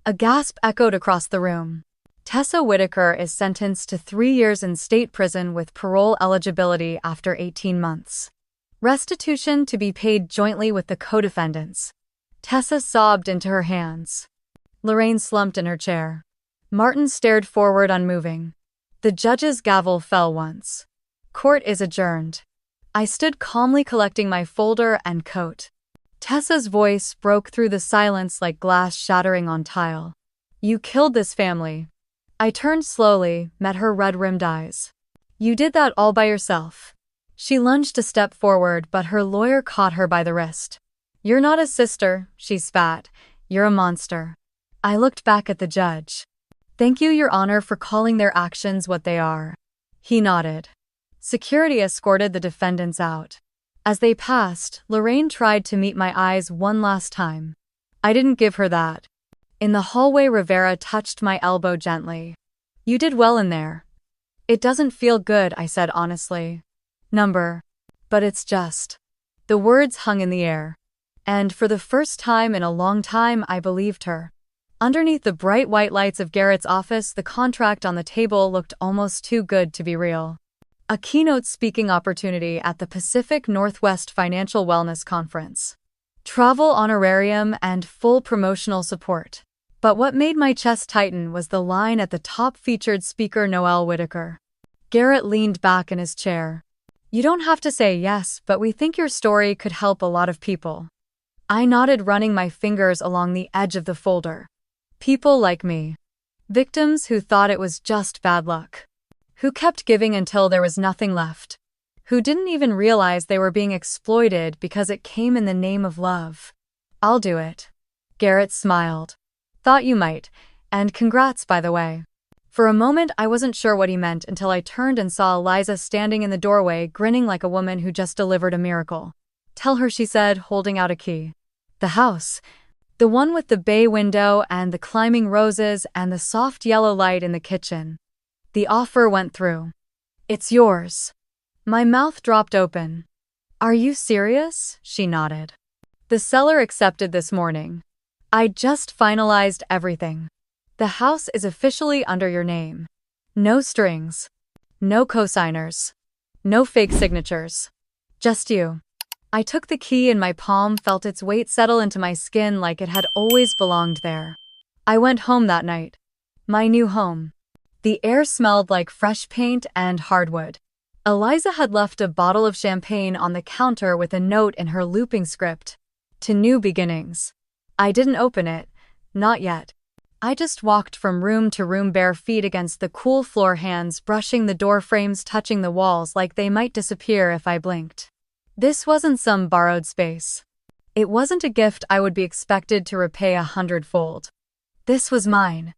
A gasp echoed across the room. Tessa Whitaker is sentenced to 3 years in state prison with parole eligibility after 18 months. Restitution to be paid jointly with the co-defendants. Tessa sobbed into her hands. Lorraine slumped in her chair. Martin stared forward, unmoving. The judge's gavel fell once. Court is adjourned. I stood calmly collecting my folder and coat. Tessa's voice broke through the silence like glass shattering on tile. You killed this family. I turned slowly, met her red-rimmed eyes. You did that all by yourself. She lunged a step forward, but her lawyer caught her by the wrist. You're not a sister, she spat. You're a monster. I looked back at the judge. Thank you, Your Honor, for calling their actions what they are. He nodded. Security escorted the defendants out. As they passed, Lorraine tried to meet my eyes one last time. I didn't give her that. In the hallway, Rivera touched my elbow gently. You did well in there. It doesn't feel good, I said honestly. But it's just. The words hung in the air. And for the first time in a long time, I believed her. Underneath the bright white lights of Garrett's office, the contract on the table looked almost too good to be real. A keynote speaking opportunity at the Pacific Northwest Financial Wellness Conference. Travel honorarium and full promotional support. But what made my chest tighten was the line at the top, featured speaker Noelle Whitaker. Garrett leaned back in his chair. You don't have to say yes, but we think your story could help a lot of people. I nodded, running my fingers along the edge of the folder. People like me. Victims who thought it was just bad luck. Who kept giving until there was nothing left. Who didn't even realize they were being exploited because it came in the name of love. I'll do it. Garrett smiled. Thought you might, and congrats, by the way. For a moment, I wasn't sure what he meant until I turned and saw Eliza standing in the doorway, grinning like a woman who just delivered a miracle. Tell her, she said, holding out a key. The house. The one with the bay window and the climbing roses and the soft yellow light in the kitchen. The offer went through. It's yours. My mouth dropped open. Are you serious? She nodded. The seller accepted this morning. I just finalized everything. The house is officially under your name. No strings. No cosigners. No fake signatures. Just you. I took the key in my palm, felt its weight settle into my skin like it had always belonged there. I went home that night. My new home. The air smelled like fresh paint and hardwood. Eliza had left a bottle of champagne on the counter with a note in her looping script. To new beginnings. I didn't open it. Not yet. I just walked from room to room, bare feet against the cool floor, hands brushing the door frames, touching the walls like they might disappear if I blinked. This wasn't some borrowed space. It wasn't a gift I would be expected to repay 100-fold. This was mine.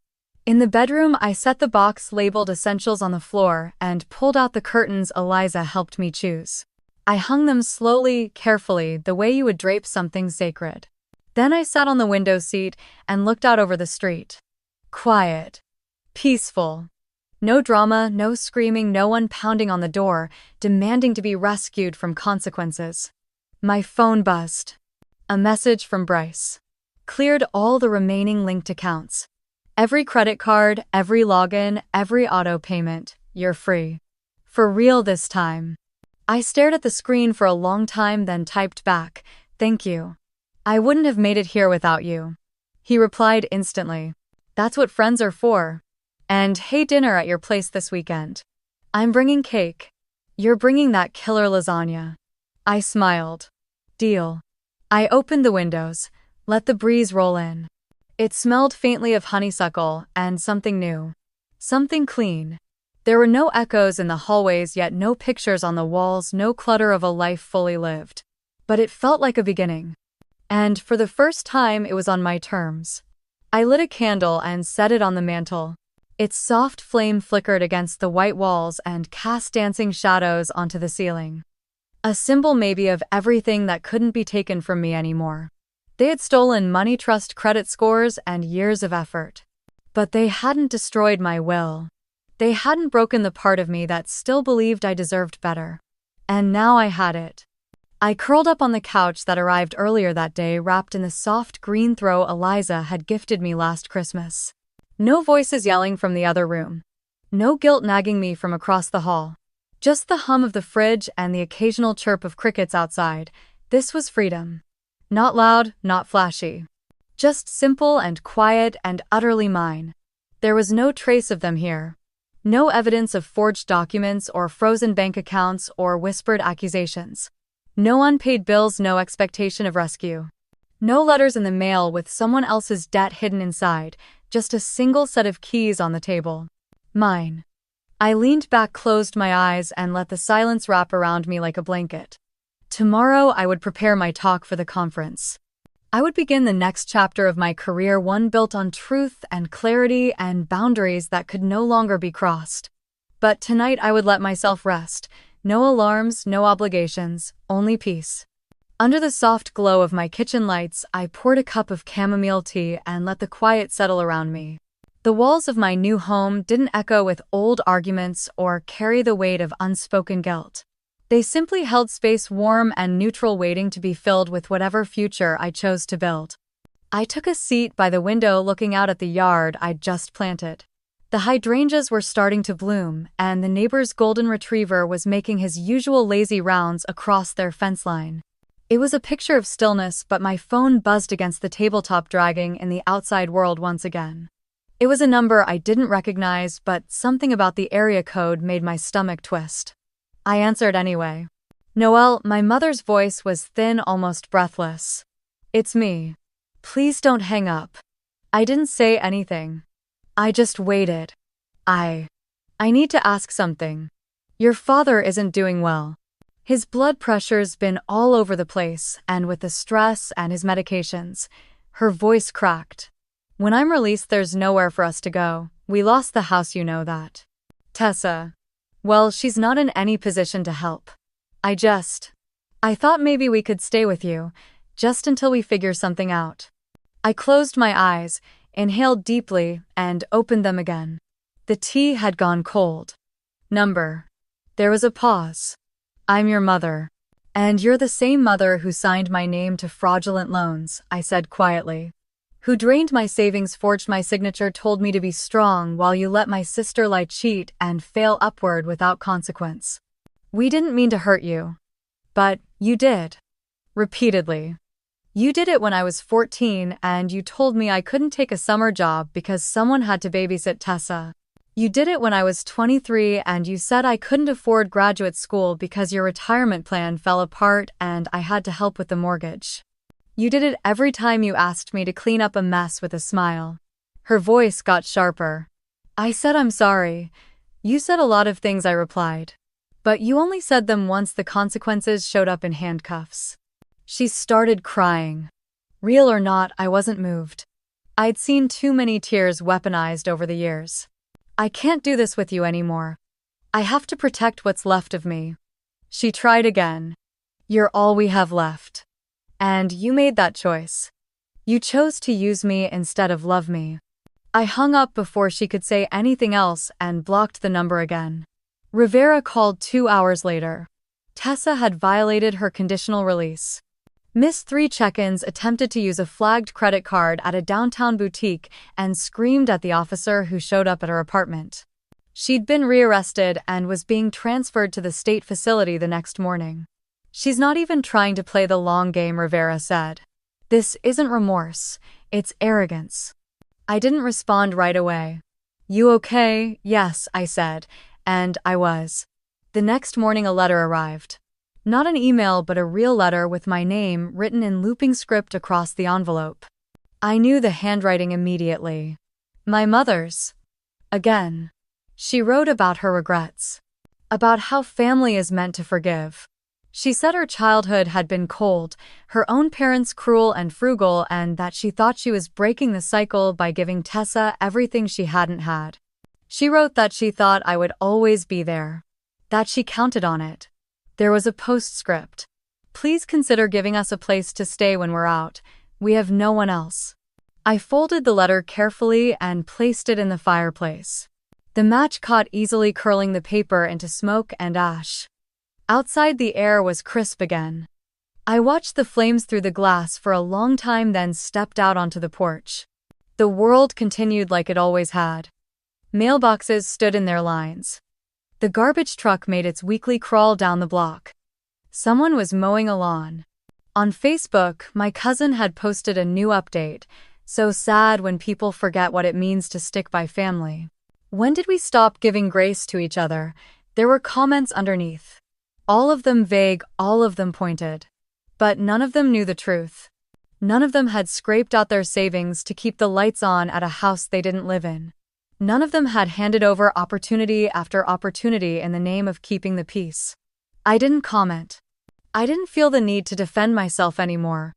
In the bedroom, I set the box labeled Essentials on the floor and pulled out the curtains Eliza helped me choose. I hung them slowly, carefully, the way you would drape something sacred. Then I sat on the window seat and looked out over the street. Quiet. Peaceful. No drama, no screaming, no one pounding on the door, demanding to be rescued from consequences. My phone buzzed. A message from Bryce. Cleared all the remaining linked accounts. Every credit card, every login, every auto payment. You're free. For real this time. I stared at the screen for a long time, then typed back, "Thank you. I wouldn't have made it here without you." He replied instantly, "That's what friends are for. And hey, dinner at your place this weekend. I'm bringing cake. You're bringing that killer lasagna." I smiled. Deal. I opened the windows, let the breeze roll in. It smelled faintly of honeysuckle and something new. Something clean. There were no echoes in the hallways, yet no pictures on the walls, no clutter of a life fully lived. But it felt like a beginning. And for the first time, it was on my terms. I lit a candle and set it on the mantel. Its soft flame flickered against the white walls and cast dancing shadows onto the ceiling. A symbol maybe of everything that couldn't be taken from me anymore. They had stolen money, trust, credit scores, and years of effort. But they hadn't destroyed my will. They hadn't broken the part of me that still believed I deserved better. And now I had it. I curled up on the couch that arrived earlier that day, wrapped in the soft green throw Eliza had gifted me last Christmas. No voices yelling from the other room. No guilt nagging me from across the hall. Just the hum of the fridge and the occasional chirp of crickets outside. This was freedom. Not loud, not flashy. Just simple and quiet and utterly mine. There was no trace of them here. No evidence of forged documents or frozen bank accounts or whispered accusations. No unpaid bills, no expectation of rescue. No letters in the mail with someone else's debt hidden inside, just a single set of keys on the table. Mine. I leaned back, closed my eyes, and let the silence wrap around me like a blanket. Tomorrow I would prepare my talk for the conference. I would begin the next chapter of my career, one built on truth and clarity and boundaries that could no longer be crossed. But tonight I would let myself rest. No alarms, no obligations, only peace. Under the soft glow of my kitchen lights, I poured a cup of chamomile tea and let the quiet settle around me. The walls of my new home didn't echo with old arguments or carry the weight of unspoken guilt. They simply held space, warm and neutral, waiting to be filled with whatever future I chose to build. I took a seat by the window, looking out at the yard I'd just planted. The hydrangeas were starting to bloom, and the neighbor's golden retriever was making his usual lazy rounds across their fence line. It was a picture of stillness, but my phone buzzed against the tabletop, dragging in the outside world once again. It was a number I didn't recognize, but something about the area code made my stomach twist. I answered anyway. "Noelle," my mother's voice was thin, almost breathless. "It's me. Please don't hang up." I didn't say anything. I just waited. I need to ask something. Your father isn't doing well. His blood pressure's been all over the place, and with the stress and his medications." Her voice cracked. "When I'm released, there's nowhere for us to go. We lost the house, you know that." "Tessa." "Well, she's not in any position to help. I thought maybe we could stay with you, just until we figure something out." I closed my eyes, inhaled deeply, and opened them again. The tea had gone cold. Number. There was a pause. I'm your mother. And you're the same mother who signed my name to fraudulent loans, I said quietly. Who drained my savings, forged my signature, told me to be strong while you let my sister lie, cheat, and fail upward without consequence. We didn't mean to hurt you. But you did. Repeatedly. You did it when I was 14 and you told me I couldn't take a summer job because someone had to babysit Tessa. You did it when I was 23 and you said I couldn't afford graduate school because your retirement plan fell apart and I had to help with the mortgage. You did it every time you asked me to clean up a mess with a smile. Her voice got sharper. I said I'm sorry. You said a lot of things, I replied. But you only said them once the consequences showed up in handcuffs. She started crying. Real or not, I wasn't moved. I'd seen too many tears weaponized over the years. I can't do this with you anymore. I have to protect what's left of me. She tried again. You're all we have left. And you made that choice. You chose to use me instead of love me. I hung up before she could say anything else and blocked the number again. Rivera called 2 hours later. Tessa had violated her conditional release. Missed 3 check-ins, attempted to use a flagged credit card at a downtown boutique, and screamed at the officer who showed up at her apartment. She'd been rearrested and was being transferred to the state facility the next morning. She's not even trying to play the long game, Rivera said. This isn't remorse, it's arrogance. I didn't respond right away. You okay? Yes, I said, and I was. The next morning a letter arrived. Not an email but a real letter with my name written in looping script across the envelope. I knew the handwriting immediately. My mother's. Again. She wrote about her regrets. About how family is meant to forgive. She said her childhood had been cold, her own parents cruel and frugal, and that she thought she was breaking the cycle by giving Tessa everything she hadn't had. She wrote that she thought I would always be there. That she counted on it. There was a postscript. Please consider giving us a place to stay when we're out. We have no one else. I folded the letter carefully and placed it in the fireplace. The match caught easily, curling the paper into smoke and ash. Outside the air was crisp again. I watched the flames through the glass for a long time, then stepped out onto the porch. The world continued like it always had. Mailboxes stood in their lines. The garbage truck made its weekly crawl down the block. Someone was mowing a lawn. On Facebook, my cousin had posted a new update. So sad when people forget what it means to stick by family. When did we stop giving grace to each other? There were comments underneath. All of them vague, all of them pointed. But none of them knew the truth. None of them had scraped out their savings to keep the lights on at a house they didn't live in. None of them had handed over opportunity after opportunity in the name of keeping the peace. I didn't comment. I didn't feel the need to defend myself anymore.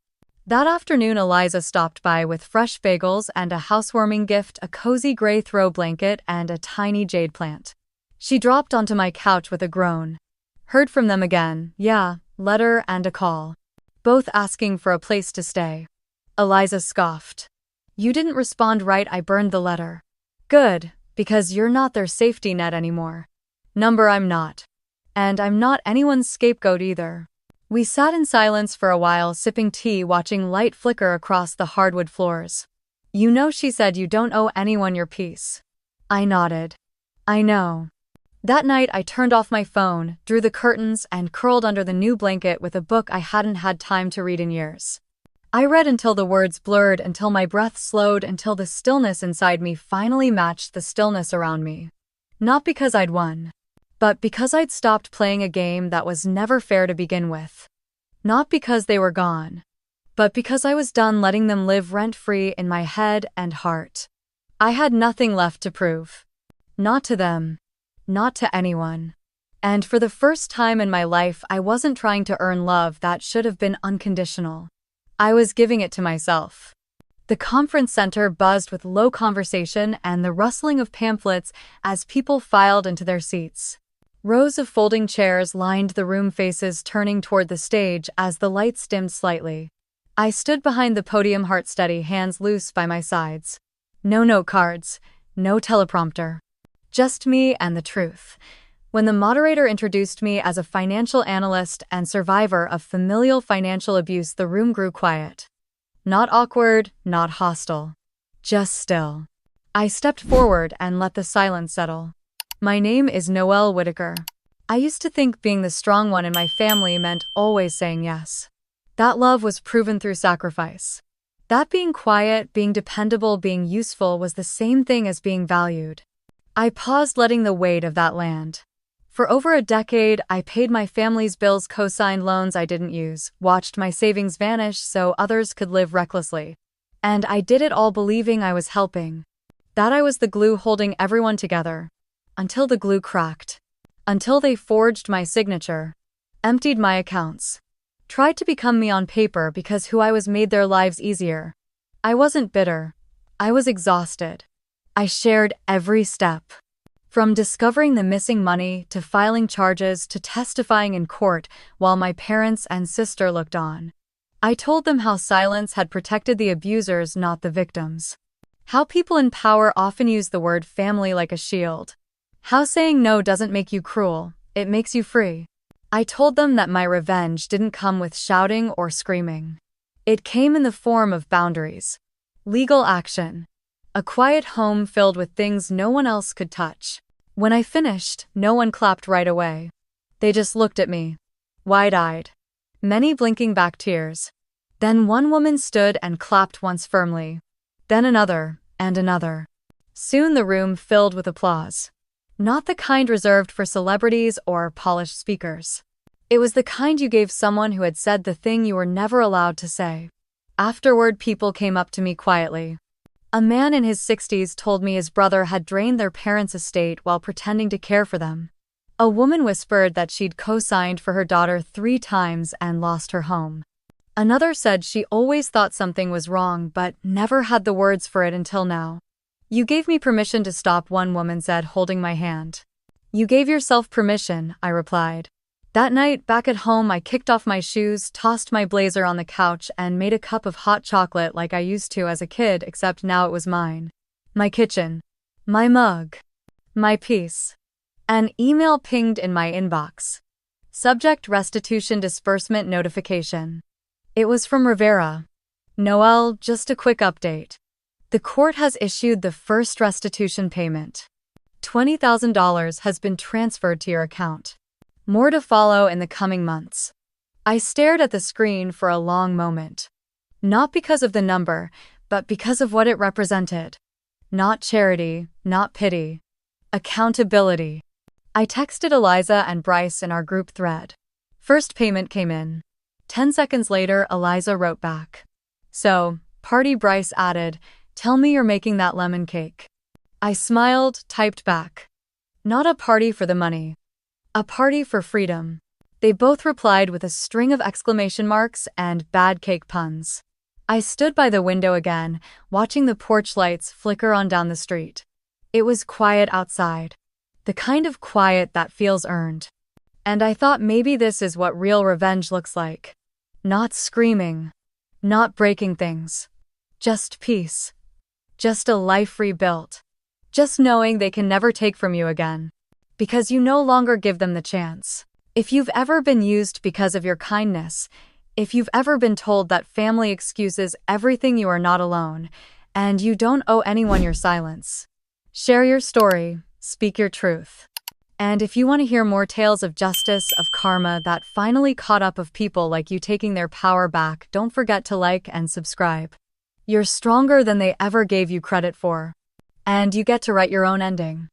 That afternoon Eliza stopped by with fresh bagels and a housewarming gift, a cozy gray throw blanket and a tiny jade plant. She dropped onto my couch with a groan. Heard from them again, yeah, letter and a call. Both asking for a place to stay. Eliza scoffed. You didn't respond right, I burned the letter. Good, because you're not their safety net anymore. Number, I'm not. And I'm not anyone's scapegoat either. We sat in silence for a while, sipping tea, watching light flicker across the hardwood floors. You know, she said, you don't owe anyone your peace. I nodded. I know. That night I turned off my phone, drew the curtains, and curled under the new blanket with a book I hadn't had time to read in years. I read until the words blurred, until my breath slowed, until the stillness inside me finally matched the stillness around me. Not because I'd won, but because I'd stopped playing a game that was never fair to begin with. Not because they were gone, but because I was done letting them live rent-free in my head and heart. I had nothing left to prove. Not to them. Not to anyone. And for the first time in my life, I wasn't trying to earn love that should have been unconditional. I was giving it to myself. The conference center buzzed with low conversation and the rustling of pamphlets as people filed into their seats. Rows of folding chairs lined the room, faces turning toward the stage as the lights dimmed slightly. I stood behind the podium, heart steady, hands loose by my sides. No note cards, no teleprompter. Just me and the truth. When the moderator introduced me as a financial analyst and survivor of familial financial abuse, the room grew quiet. Not awkward, not hostile. Just still. I stepped forward and let the silence settle. My name is Noelle Whitaker. I used to think being the strong one in my family meant always saying yes. That love was proven through sacrifice. That being quiet, being dependable, being useful was the same thing as being valued. I paused, letting the weight of that land. For over a decade, I paid my family's bills, co-signed loans I didn't use, watched my savings vanish so others could live recklessly. And I did it all believing I was helping. That I was the glue holding everyone together. Until the glue cracked. Until they forged my signature. Emptied my accounts. Tried to become me on paper because who I was made their lives easier. I wasn't bitter. I was exhausted. I shared every step. From discovering the missing money to filing charges to testifying in court while my parents and sister looked on. I told them how silence had protected the abusers, not the victims. How people in power often use the word family like a shield. How saying no doesn't make you cruel, it makes you free. I told them that my revenge didn't come with shouting or screaming. It came in the form of boundaries. Legal action. A quiet home filled with things no one else could touch. When I finished, no one clapped right away. They just looked at me. Wide-eyed. Many blinking back tears. Then one woman stood and clapped once firmly. Then another, and another. Soon the room filled with applause. Not the kind reserved for celebrities or polished speakers. It was the kind you gave someone who had said the thing you were never allowed to say. Afterward, people came up to me quietly. A man in his 60s told me his brother had drained their parents' estate while pretending to care for them. A woman whispered that she'd co-signed for her daughter 3 times and lost her home. Another said she always thought something was wrong but never had the words for it until now. You gave me permission to stop, one woman said, holding my hand. You gave yourself permission, I replied. That night, back at home, I kicked off my shoes, tossed my blazer on the couch, and made a cup of hot chocolate like I used to as a kid, except now it was mine. My kitchen. My mug. My peace. An email pinged in my inbox. Subject: restitution disbursement notification. It was from Rivera. Noelle, just a quick update. The court has issued the first restitution payment. $20,000 has been transferred to your account. More to follow in the coming months. I stared at the screen for a long moment. Not because of the number, but because of what it represented. Not charity, not pity. Accountability. I texted Eliza and Bryce in our group thread. First payment came in. 10 seconds later, Eliza wrote back. So, party. Bryce added, tell me you're making that lemon cake. I smiled, typed back. Not a party for the money. A party for freedom. They both replied with a string of exclamation marks and bad cake puns. I stood by the window again, watching the porch lights flicker on down the street. It was quiet outside. The kind of quiet that feels earned. And I thought maybe this is what real revenge looks like. Not screaming. Not breaking things. Just peace. Just a life rebuilt. Just knowing they can never take from you again. Because you no longer give them the chance. If you've ever been used because of your kindness, if you've ever been told that family excuses everything, you are not alone, and you don't owe anyone your silence. Share your story, speak your truth. And if you want to hear more tales of justice, of karma that finally caught up, of people like you taking their power back, don't forget to like and subscribe. You're stronger than they ever gave you credit for. And you get to write your own ending.